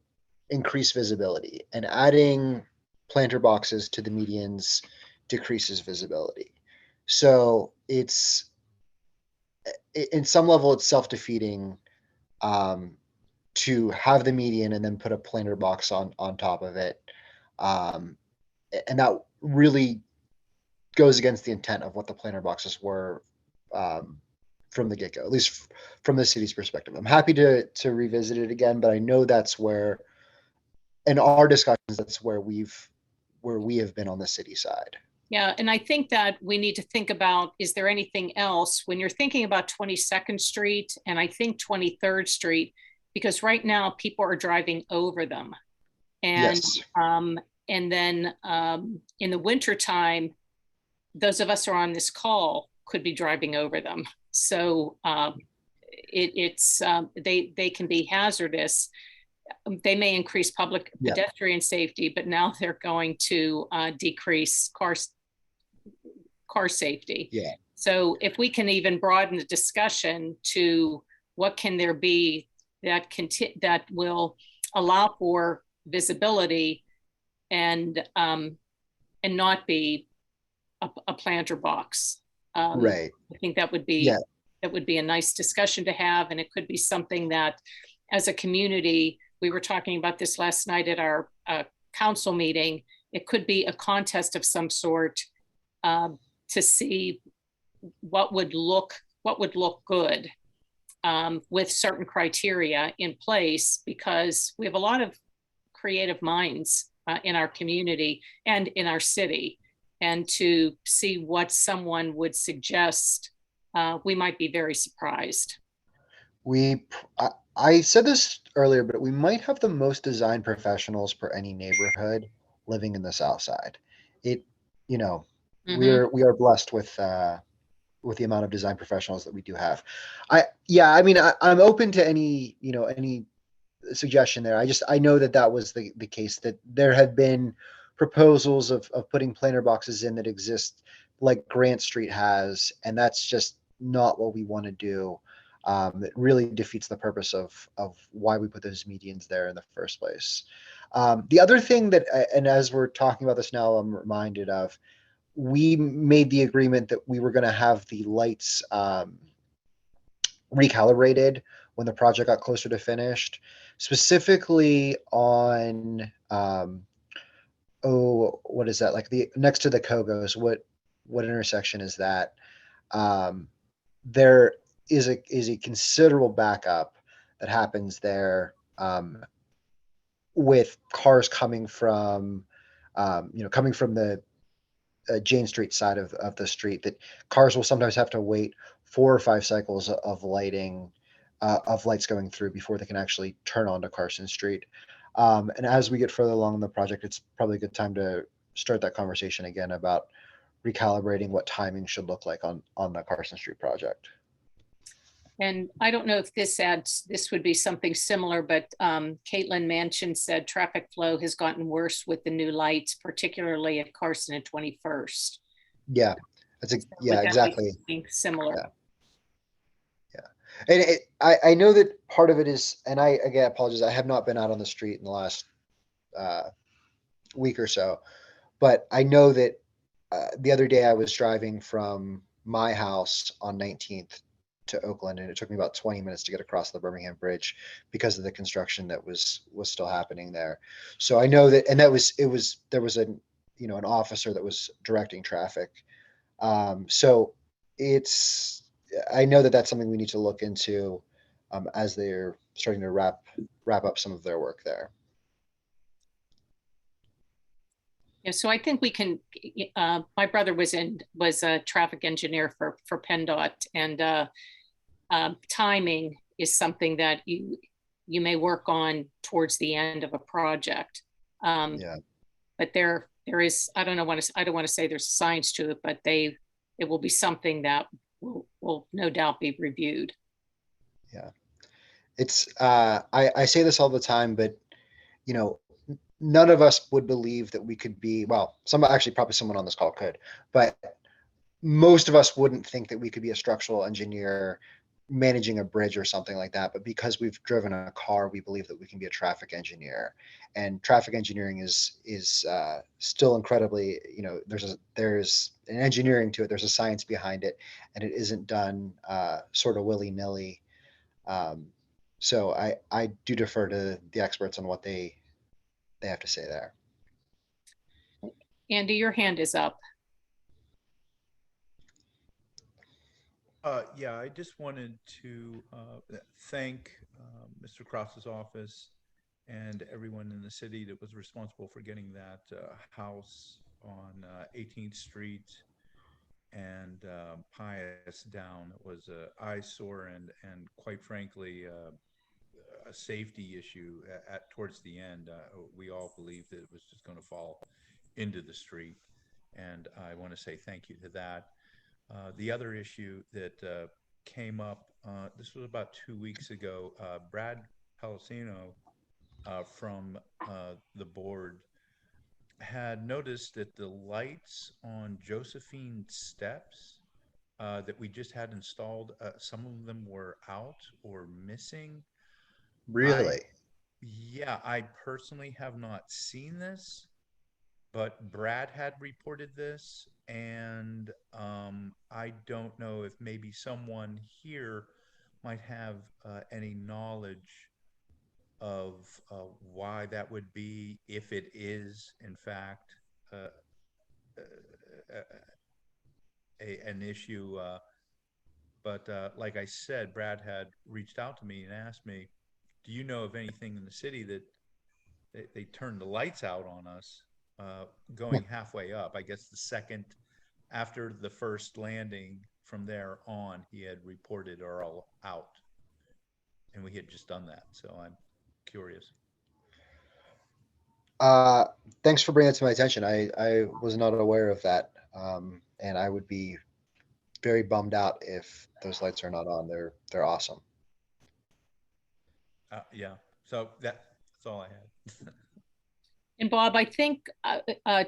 increase visibility, and adding planter boxes to the medians decreases visibility. So it's, in some level, it's self-defeating to have the median and then put a planter box on top of it. And that really goes against the intent of what the planter boxes were from the get-go, at least from the city's perspective. I'm happy to revisit it again, but I know that's where, in our discussions, that's where we have been on the city side. Yeah, and I think that we need to think about, is there anything else when you're thinking about 22nd Street and I think 23rd Street, because right now people are driving over them. And, and then in the wintertime, those of us who are on this call could be driving over them. So they can be hazardous. They may increase public pedestrian safety, but now they're going to decrease car safety. Yeah. So if we can even broaden the discussion to what can there be that will allow for visibility and not be a planter box. Right. I think that would be a nice discussion to have, and it could be something that, as a community, we were talking about this last night at our council meeting. It could be a contest of some sort to see what would look good with certain criteria in place, because we have a lot of creative minds in our community and in our city. And to see what someone would suggest, we might be very surprised. I said this earlier, but we might have the most design professionals per any neighborhood living in the South Side. We are blessed with the amount of design professionals that we do have. I'm open to any suggestion there. I know that was the case, that there have been proposals of putting planter boxes in that exist like Grant Street has, and that's just not what we want to do. It really defeats the purpose of why we put those medians there in the first place. The other thing that, and as we're talking about this now, I'm reminded of, we made the agreement that we were going to have the lights recalibrated when the project got closer to finished, specifically on what is that, like the next to the Kogos? What intersection is that? There is a considerable backup that happens there with cars coming from the Jane Street side of the street, that cars will sometimes have to wait 4 or 5 cycles of lighting, of lights going through before they can actually turn onto Carson Street. And as we get further along in the project, it's probably a good time to start that conversation again about recalibrating what timing should look like on the Carson Street project. And I don't know if this would be something similar, but Caitlin Manchin said traffic flow has gotten worse with the new lights, particularly at Carson and 21st. Yeah, yeah, exactly. Similar. Yeah. And I know that part of it is, and I, again, apologize, I have not been out on the street in the last week or so, but I know that the other day I was driving from my house on 19th to Oakland, and it took me about 20 minutes to get across the Birmingham Bridge because of the construction that was still happening there. So I know that, and there was an officer that was directing traffic. So I know that that's something we need to look into as they're starting to wrap up some of their work there. Yeah, so I think we can. My brother was a traffic engineer for PennDOT, and timing is something that you may work on towards the end of a project. Yeah. But there is, I don't want to say there's science to it, but it will be something that will no doubt be reviewed. Yeah, it's I say this all the time, but none of us would believe that we could be, well, probably someone on this call could, but most of us wouldn't think that we could be a structural engineer managing a bridge or something like that. But because we've driven a car, we believe that we can be a traffic engineer, and traffic engineering is still incredibly, there's an engineering to it. There's a science behind it, and it isn't done sort of willy-nilly. So I do defer to the experts on what they have to say there. Andy, your hand is up. Yeah, I just wanted to thank Mr. Kraus's office and everyone in the city that was responsible for getting that house on 18th Street and Pius down. It was an eyesore and quite frankly, a safety issue towards the end. We all believed that it was just going to fall into the street, and I want to say thank you to that. The other issue that came up, this was about 2 weeks ago, Brad Palacino from the board had noticed that the lights on Josephine steps that we just had installed, some of them were out or missing. Really? Yeah, I personally have not seen this, but Brad had reported this, and I don't know if maybe someone here might have any knowledge of why that would be, if it is in fact an issue. But like I said, Brad had reached out to me and asked me, do you know of anything in the city that they turned the lights out on us going halfway up? I guess the second after the first landing, from there on, he had reported are all out, and we had just done that. So I'm curious. Thanks for bringing it to my attention. I was not aware of that, and I would be very bummed out if those lights are not on. They're awesome. Yeah, so that's all I had. And Bob, I think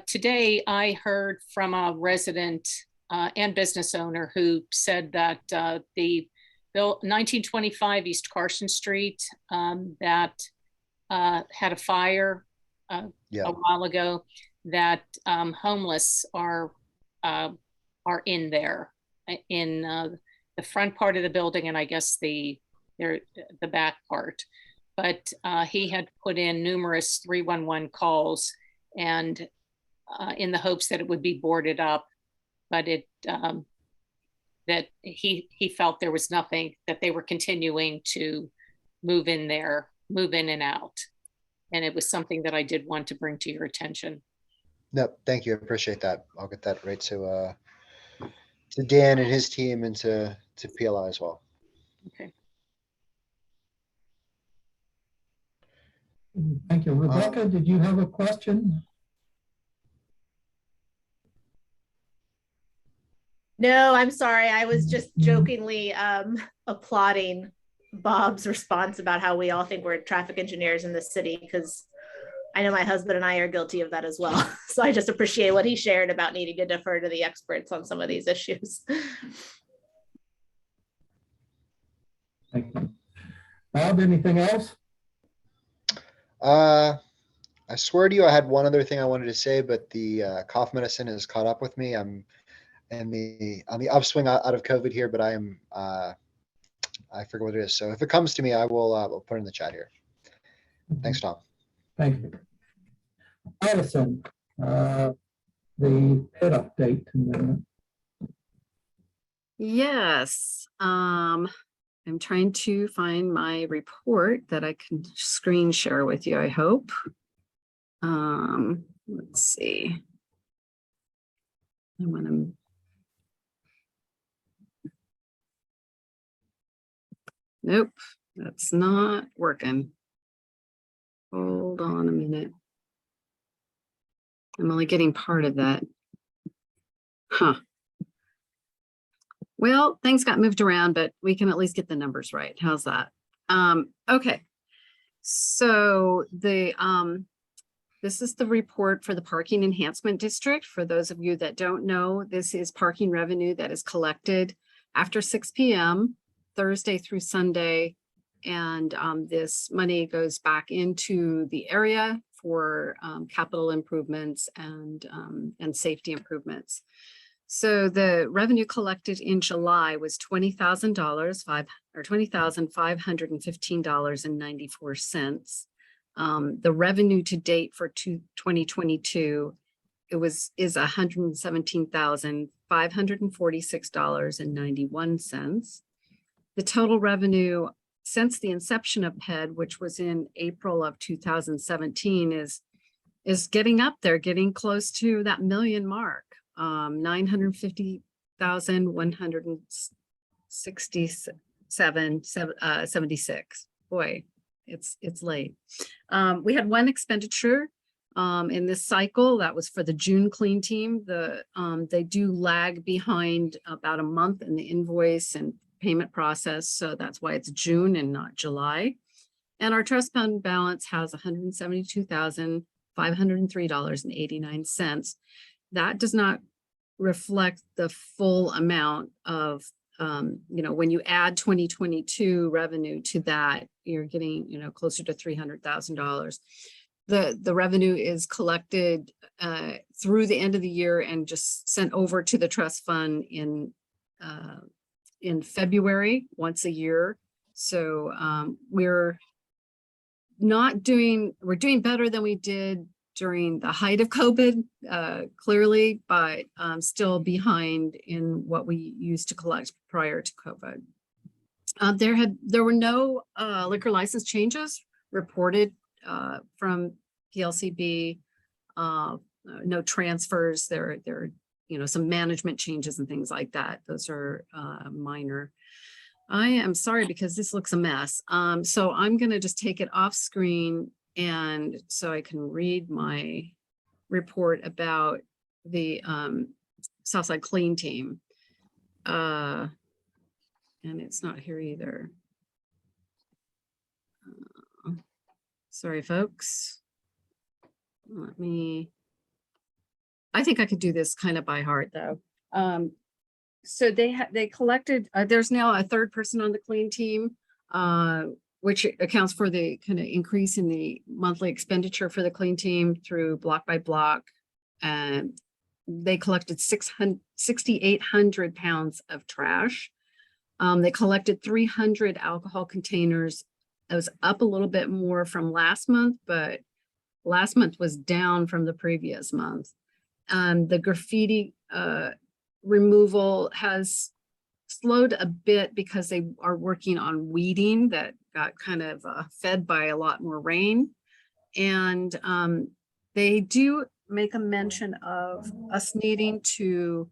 today I heard from a resident and business owner who said that the 1925 East Carson Street that had a fire a while ago, that homeless are in there in the front part of the building, and I guess the back part. But he had put in numerous 311 calls, and in the hopes that it would be boarded up, but that he felt there was nothing, that they were continuing to move in and out. And it was something that I did want to bring to your attention. No, thank you. I appreciate that. I'll get that right to Dan and his team, and to PLI as well. Okay. Thank you. Rebekkah, did you have a question? No, I'm sorry. I was just jokingly applauding Bob's response about how we all think we're traffic engineers in the city, because I know my husband and I are guilty of that as well. So I just appreciate what he shared about needing to defer to the experts on some of these issues. Thank you. Bob, anything else? I swear to you, I had one other thing I wanted to say, but the cough medicine has caught up with me. I'm on the upswing out of COVID here, but I am I forget what it is. So if it comes to me, I will put it in the chat here. Thanks, Tom. Thank you. Allison, the pit update. Yes, I'm trying to find my report that I can screen share with you, I hope. Let's see. I want to. Nope, that's not working. Hold on a minute. I'm only getting part of that. Huh. Well, things got moved around, but we can at least get the numbers right. How's that? Okay. So this is the report for the Parking Enhancement District. For those of you that don't know, this is parking revenue that is collected after 6 p.m. Thursday through Sunday. And this money goes back into the area for capital improvements and safety improvements. So the revenue collected in July was $20,000, $20,515.94. The revenue to date for 2022 is $117,546.91. The total revenue since the inception of PED, which was in April of 2017, is getting up there, getting close to that million mark. 950,167.76. Boy, it's late. We had one expenditure in this cycle that was for the June clean team. They do lag behind about a month in the invoice and payment process, so that's why it's June and not July. And our trust fund balance has $172,503.89. That does not reflect the full amount of, when you add 2022 revenue to that, you're getting, closer to $300,000. The revenue is collected through the end of the year and just sent over to the trust fund in February once a year. So we're doing better than we did during the height of COVID, clearly, but still behind in what we used to collect prior to COVID. There were no liquor license changes reported from PLCB, no transfers. There are some management changes and things like that. Those are minor. I am sorry because this looks a mess. So I'm gonna just take it off screen and so I can read my report about the Southside Clean Team. And it's not here either. Sorry, folks. I think I could do this kind of by heart though. So they collected, there's now a third person on the clean team, which accounts for the kind of increase in the monthly expenditure for the clean team through block by block. And they collected 6,800 pounds of trash. They collected 300 alcohol containers. It was up a little bit more from last month, but last month was down from the previous month. The graffiti removal has slowed a bit because they are working on weeding that got kind of fed by a lot more rain. And they do make a mention of us needing to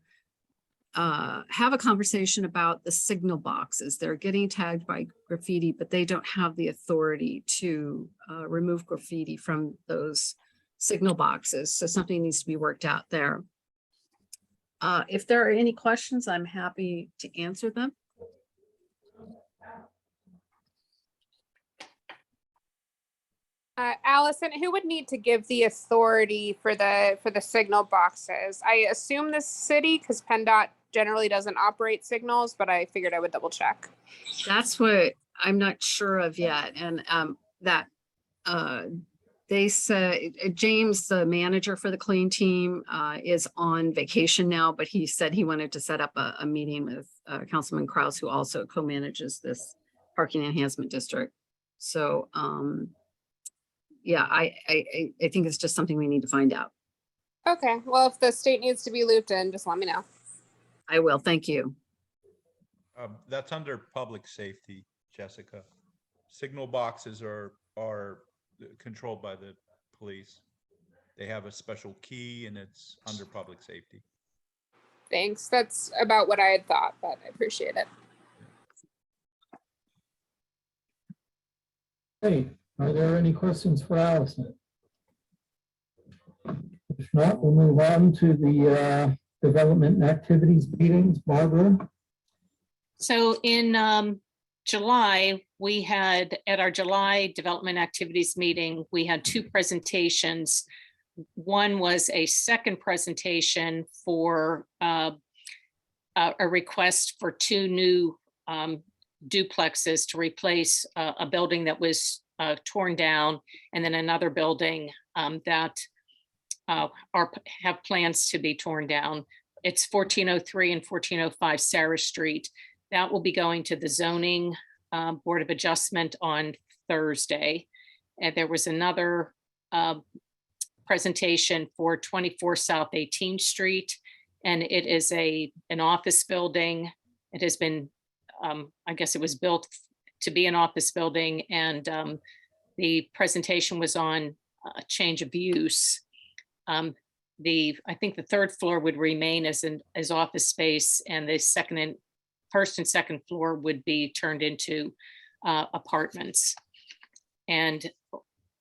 have a conversation about the signal boxes. They're getting tagged by graffiti, but they don't have the authority to remove graffiti from those signal boxes. So something needs to be worked out there. If there are any questions, I'm happy to answer them. Allison, who would need to give the authority for the signal boxes? I assume the city, because PennDOT generally doesn't operate signals, but I figured I would double check. That's what I'm not sure of yet. And that they said James, the manager for the clean team, is on vacation now, but he said he wanted to set up a meeting with Councilman Kraus, who also co-manages this parking enhancement district. So yeah, I think it's just something we need to find out. Okay, well, if the state needs to be looped in, just let me know. I will. Thank you. That's under public safety, Jessica. Signal boxes are controlled by the police. They have a special key and it's under public safety. Thanks. That's about what I had thought, but I appreciate it. Hey, are there any questions for Allison? If not, we'll move on to the development and activities meetings. Barbara? So in July, we had at our July development activities meeting, we had two presentations. One was a second presentation for a request for two new duplexes to replace a building that was torn down, and then another building that have plans to be torn down. It's 1403 and 1405 Sarah Street. That will be going to the zoning Board of Adjustment on Thursday. And there was another presentation for 24 South 18th Street, and it is an office building. It has been, I guess it was built to be an office building, and the presentation was on change of use. I think the third floor would remain as office space, and the first and second floor would be turned into apartments. And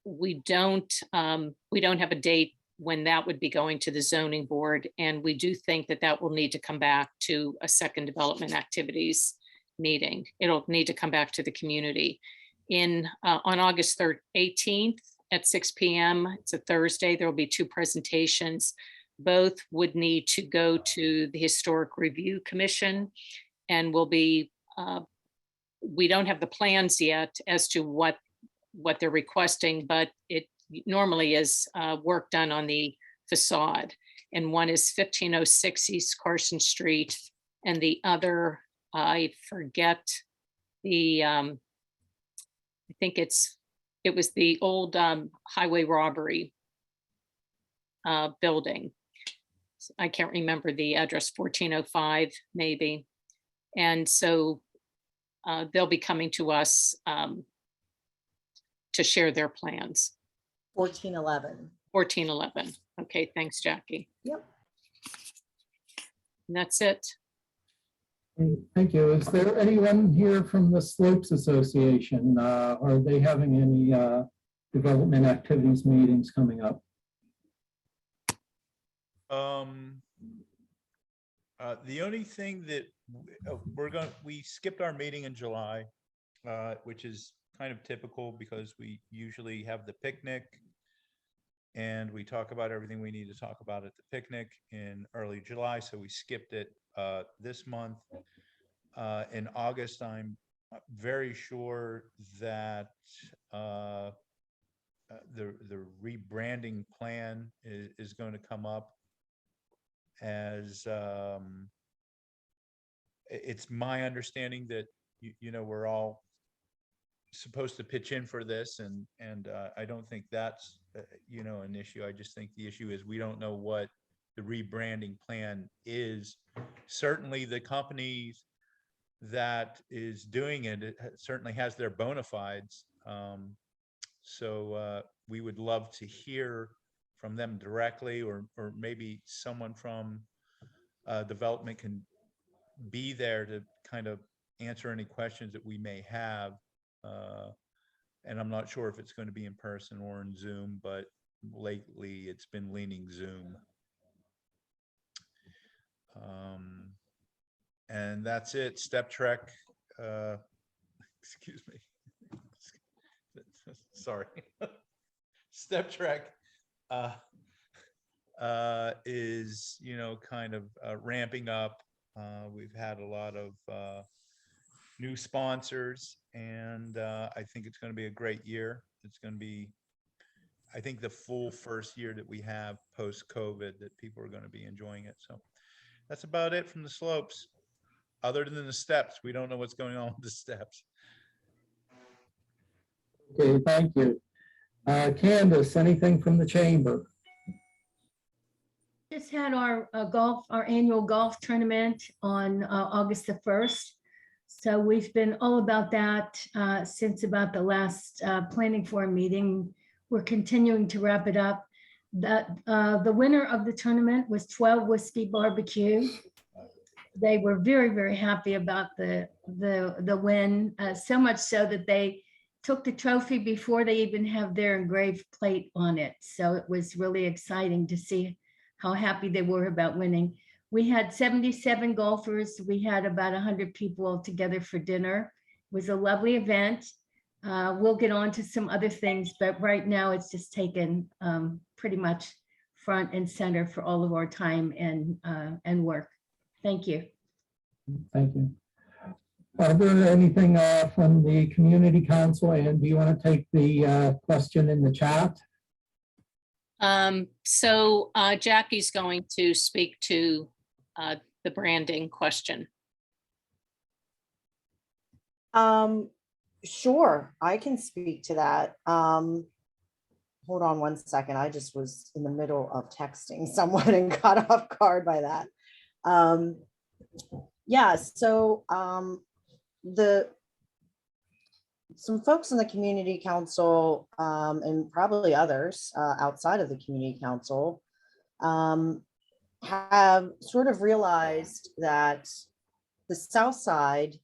we don't have a date when that would be going to the zoning board, and we do think that will need to come back to a second development activities meeting. It'll need to come back to the community on August 18th at 6 p.m. It's a Thursday. There will be two presentations. Both would need to go to the Historic Review Commission, and will be, we don't have the plans yet as to what they're requesting, but it normally is work done on the facade. And one is 1506 East Carson Street, and the other, I forget I think it was the old highway robbery building. I can't remember the address, 1405 maybe. And so they'll be coming to us to share their plans. 1411. 1411. Okay, thanks, Jackie. Yep. And that's it. Thank you. Is there anyone here from the Slopes Association? Are they having any development activities meetings coming up? The only thing that we skipped our meeting in July, which is kind of typical because we usually have the picnic and we talk about everything we need to talk about at the picnic in early July. So we skipped it this month. In August, I'm very sure that the rebranding plan is going to come up, as it's my understanding that we're all supposed to pitch in for this, and I don't think that's an issue. I just think the issue is we don't know what the rebranding plan is. Certainly the companies that is doing it certainly has their bona fides, so we would love to hear from them directly, or maybe someone from development can be there to kind of answer any questions that we may have. And I'm not sure if it's going to be in person or in Zoom, but lately it's been leaning Zoom. And that's it. Step Trek. Excuse me. Sorry. Step Trek is, you know, kind of ramping up. We've had a lot of new sponsors, and I think it's going to be a great year. It's going to be, I think, the full first year that we have post-COVID that people are going to be enjoying it. So that's about it from the slopes. Other than the steps, we don't know what's going on with the steps. Okay, thank you. Candace, anything from the chamber? Just had our our annual golf tournament on August the 1st. So we've been all about that since about the last planning forum meeting. We're continuing to wrap it up. The winner of the tournament was 12 Whiskey Barbecue. They were very, very happy about the win, so much so that they took the trophy before they even have their engraved plate on it. So it was really exciting to see how happy they were about winning. We had 77 golfers. We had about 100 people together for dinner. It was a lovely event. We'll get on to some other things, but right now it's just taken pretty much front and center for all of our time and work. Thank you. Thank you. Are there anything from the community council? And do you want to take the question in the chat? So Jackie's going to speak to the branding question. Sure, I can speak to that. Hold on one second. I just was in the middle of texting someone and got off guard by that. Yeah, so some folks in the community council and probably others outside of the community council have sort of realized that the South Side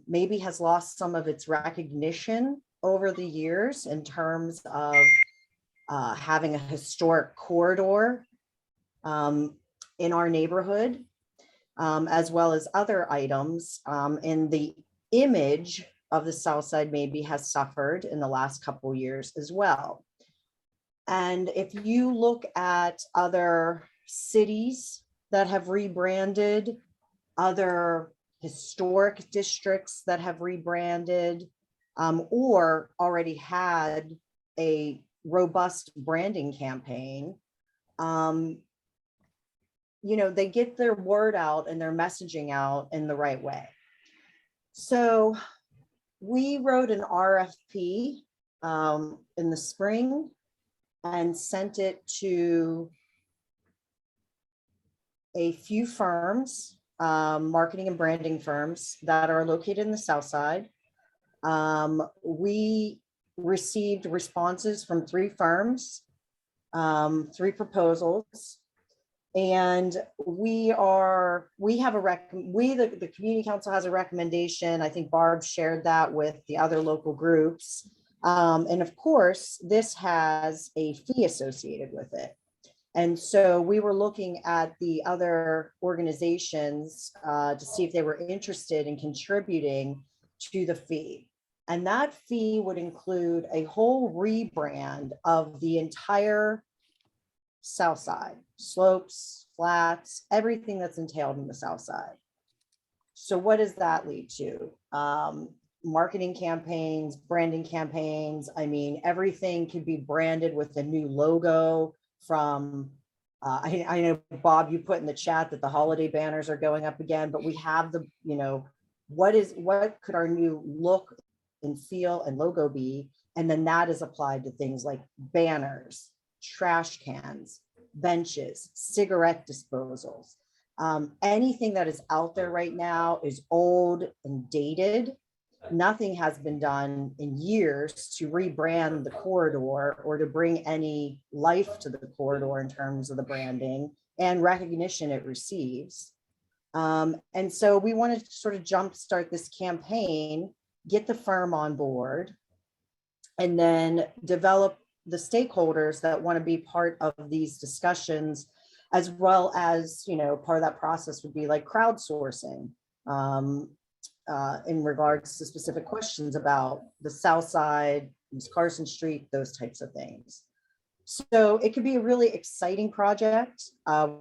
maybe has lost some of its recognition over the years in terms of having a historic corridor in our neighborhood, as well as other items. And the image of the South Side maybe has suffered in the last couple of years as well. And if you look at other cities that have rebranded, other historic districts that have rebranded, or already had a robust branding campaign, you know, they get their word out and their messaging out in the right way. So we wrote an RFP in the spring and sent it to a few firms, marketing and branding firms that are located in the South Side. We received responses from 3 firms, 3 proposals. And the community council has a recommendation. I think Barb shared that with the other local groups. And of course, this has a fee associated with it. And so we were looking at the other organizations to see if they were interested in contributing to the fee. And that fee would include a whole rebrand of the entire South Side, slopes, flats, everything that's entailed in the South Side. So what does that lead to? Marketing campaigns, branding campaigns. I mean, everything could be branded with a new logo from, I know, Bob, you put in the chat that the holiday banners are going up again, but we have the, you know, what could our new look and feel and logo be? And then that is applied to things like banners, trash cans, benches, cigarette disposals. Anything that is out there right now is old and dated. Nothing has been done in years to rebrand the corridor or to bring any life to the corridor in terms of the branding and recognition it receives. And so we wanted to sort of jumpstart this campaign, get the firm on board, and then develop the stakeholders that want to be part of these discussions, as well as, you know, part of that process would be like crowdsourcing in regards to specific questions about the South Side, East Carson Street, those types of things. So it could be a really exciting project.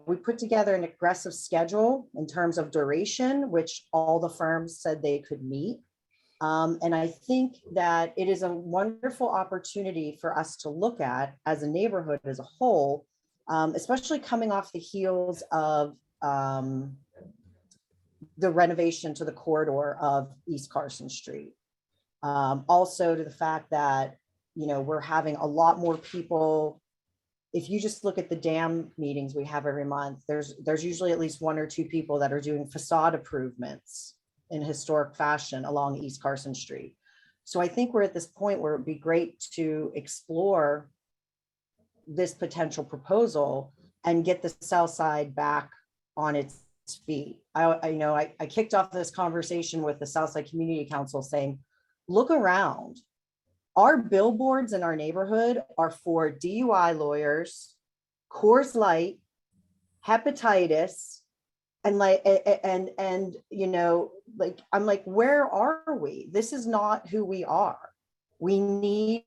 We put together an aggressive schedule in terms of duration, which all the firms said they could meet. And I think that it is a wonderful opportunity for us to look at as a neighborhood as a whole, especially coming off the heels of the renovation to the corridor of East Carson Street. Also to the fact that, you know, we're having a lot more people. If you just look at the DAM meetings we have every month, there's usually at least 1 or 2 people that are doing facade improvements in historic fashion along East Carson Street. So I think we're at this point where it'd be great to explore this potential proposal and get the South Side back on its feet. I kicked off this conversation with the Southside Community Council saying, look around. Our billboards in our neighborhood are for DUI lawyers, Coors Light, hepatitis, and you know, like, I'm like, where are we? This is not who we are. We need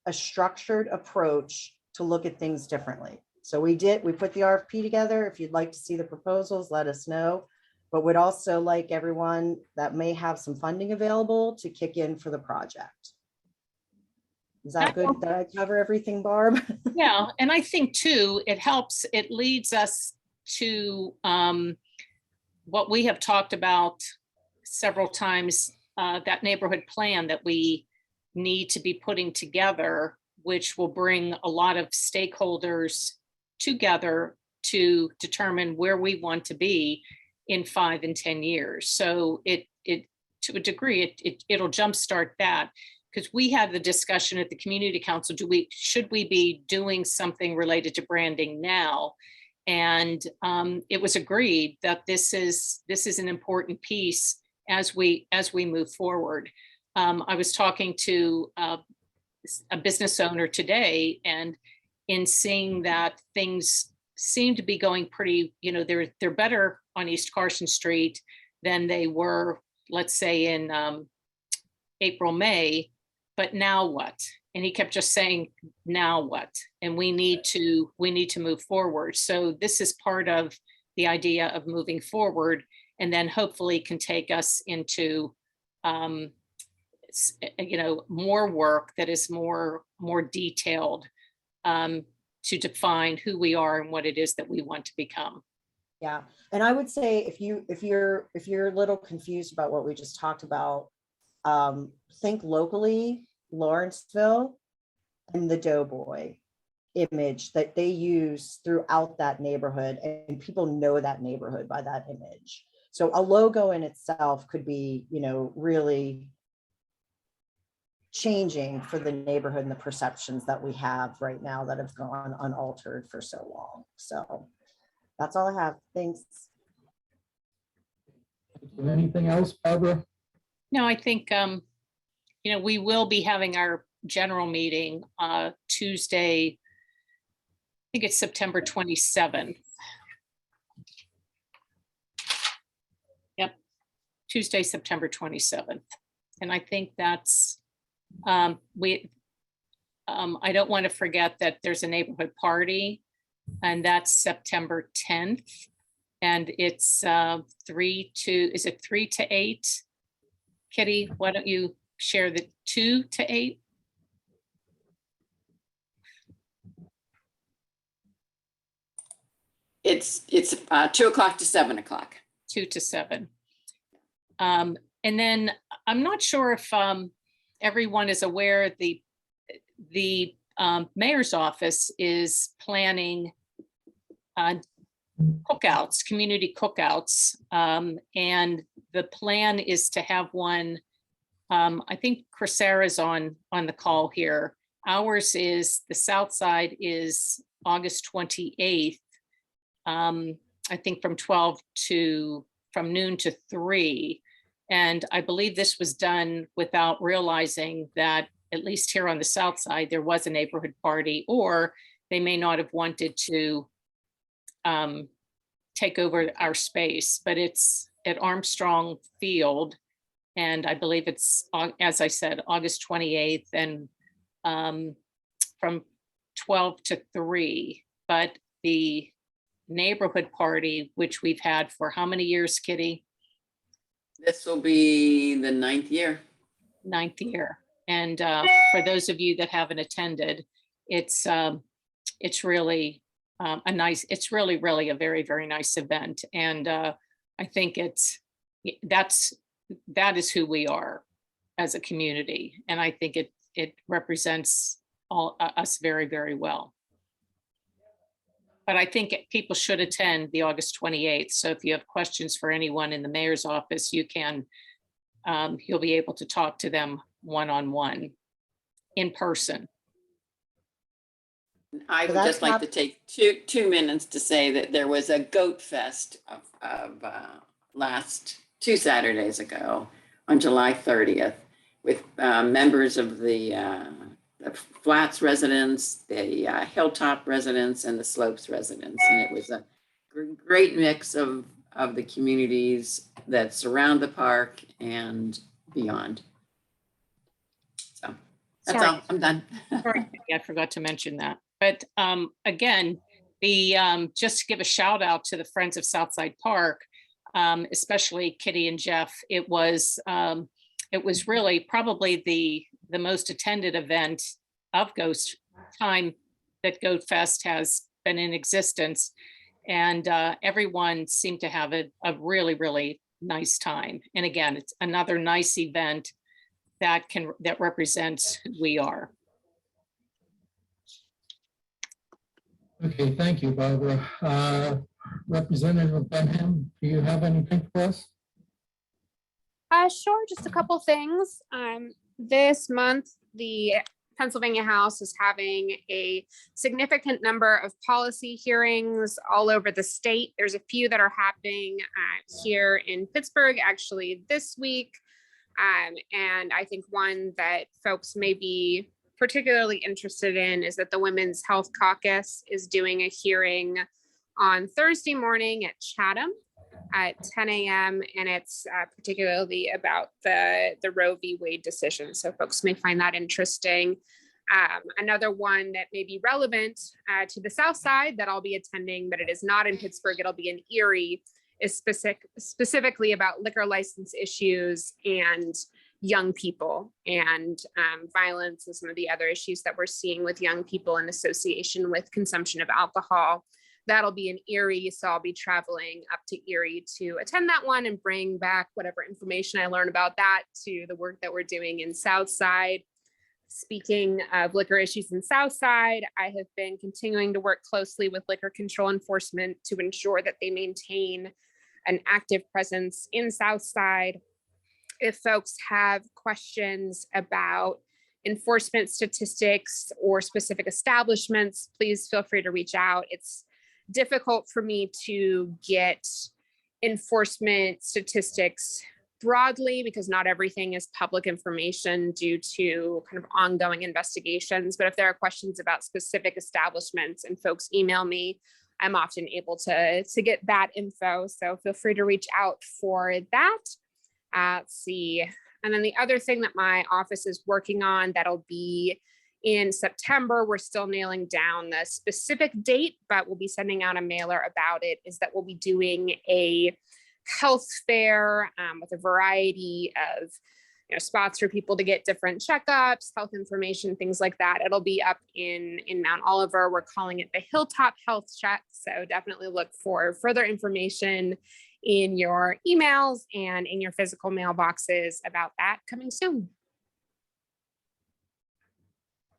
a structured approach to look at things differently. So we put the RFP together. If you'd like to see the proposals, let us know. But would also like everyone that may have some funding available to kick in for the project. Is that good? Did I cover everything, Barb? Yeah, and I think too, it helps, it leads us to what we have talked about several times, that neighborhood plan that we need to be putting together, which will bring a lot of stakeholders together to determine where we want to be in 5 and 10 years. So it to a degree, it'll jumpstart that. Because we had the discussion at the community council, should we be doing something related to branding now? And it was agreed that this is an important piece as we move forward. I was talking to a business owner today, and in seeing that things seem to be going pretty, you know, they're better on East Carson Street than they were, let's say in April, May. But now what? And he kept just saying, now what? And we need to move forward. So this is part of the idea of moving forward, and then hopefully can take us into, you know, more work that is more detailed to define who we are and what it is that we want to become. Yeah, and I would say if you're a little confused about what we just talked about, think locally, Lawrenceville and the Doughboy image that they use throughout that neighborhood, and people know that neighborhood by that image. So a logo in itself could be, you know, really changing for the neighborhood and the perceptions that we have right now that have gone unaltered for so long. So that's all I have. Thanks. Anything else, Barbara? No, I think, you know, we will be having our general meeting Tuesday, I think it's September 27th. Yep, Tuesday, September 27th. And I think that's, I don't want to forget that there's a neighborhood party, and that's September 10th. And it's 3 to 8? Kitty, why don't you share the 2 to 8? It's 2 o'clock to 7 o'clock. 2 to 7. And then I'm not sure if everyone is aware, the mayor's office is planning cookouts, community cookouts. And the plan is to have one, I think Crisara's on the call here. Ours is, the South Side is August 28th. I think from 12 to from noon to 3. And I believe this was done without realizing that, at least here on the south side, there was a neighborhood party, or they may not have wanted to take over our space, but it's at Armstrong Field. And I believe it's, as I said, August 28th, and from 12 to 3. But the neighborhood party, which we've had for how many years, Kitty? This will be the 9th year. 9th year. And for those of you that haven't attended, it's really it's really a very, very nice event. And I think that is who we are as a community. And I think it represents us very, very well. But I think people should attend the August 28th. So if you have questions for anyone in the mayor's office, you can, you'll be able to talk to them one-on-one in person. I would just like to take two minutes to say that there was a goat fest of last 2 Saturdays ago on July 30th with members of the Flats residents, the Hilltop residents, and the Slopes residents. And it was a great mix of the communities that surround the park and beyond. So that's all. I'm done. Sorry, I forgot to mention that. But again, just to give a shout out to the Friends of Southside Park, especially Kitty and Jeff. It was really probably the most attended event of Ghost time that Goat Fest has been in existence. And everyone seemed to have a really, really nice time. And again, it's another nice event that represents who we are. Okay, thank you, Barbara. Representative Benham, do you have anything for us? Sure, just a couple things. This month, the Pennsylvania House is having a significant number of policy hearings all over the state. There's a few that are happening here in Pittsburgh actually this week. And I think one that folks may be particularly interested in is that the Women's Health Caucus is doing a hearing on Thursday morning at Chatham at 10 a.m. And it's particularly about the Roe v. Wade decision. So folks may find that interesting. Another one that may be relevant to the South Side that I'll be attending, but it is not in Pittsburgh, it'll be in Erie, is specifically about liquor license issues and young people and violence and some of the other issues that we're seeing with young people in association with consumption of alcohol. That'll be in Erie, so I'll be traveling up to Erie to attend that one and bring back whatever information I learn about that to the work that we're doing in Southside. Speaking of liquor issues in Southside, I have been continuing to work closely with liquor control enforcement to ensure that they maintain an active presence in Southside. If folks have questions about enforcement statistics or specific establishments, please feel free to reach out. It's difficult for me to get enforcement statistics broadly because not everything is public information due to kind of ongoing investigations. But if there are questions about specific establishments and folks email me, I'm often able to get that info. So feel free to reach out for that. Let's see. And then the other thing that my office is working on that'll be in September, we're still nailing down the specific date, but we'll be sending out a mailer about it, is that we'll be doing a health fair with a variety of spots for people to get different checkups, health information, things like that. It'll be up in Mount Oliver. We're calling it the Hilltop Health Check. So definitely look for further information in your emails and in your physical mailboxes about that coming soon.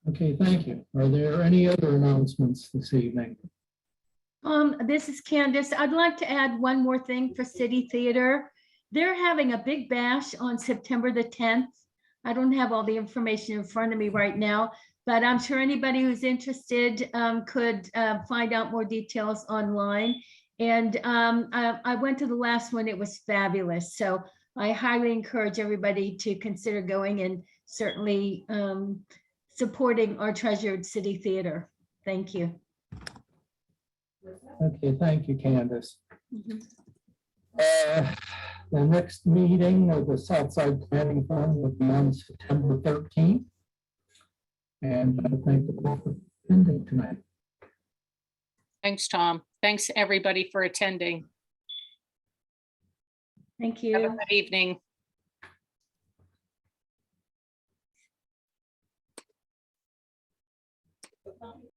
Okay, thank you. Are there any other announcements this evening? This is Candace. I'd like to add one more thing for City Theater. They're having a big bash on September the 10th. I don't have all the information in front of me right now, but I'm sure anybody who's interested could find out more details online. And I went to the last one. It was fabulous. So I highly encourage everybody to consider going and certainly supporting our treasured city theater. Thank you. Okay, thank you, Candace. The next meeting of the Southside Planning Fund will be on September 13th. And I thank the board for attending tonight. Thanks, Tom. Thanks, everybody, for attending. Thank Have a you. good evening.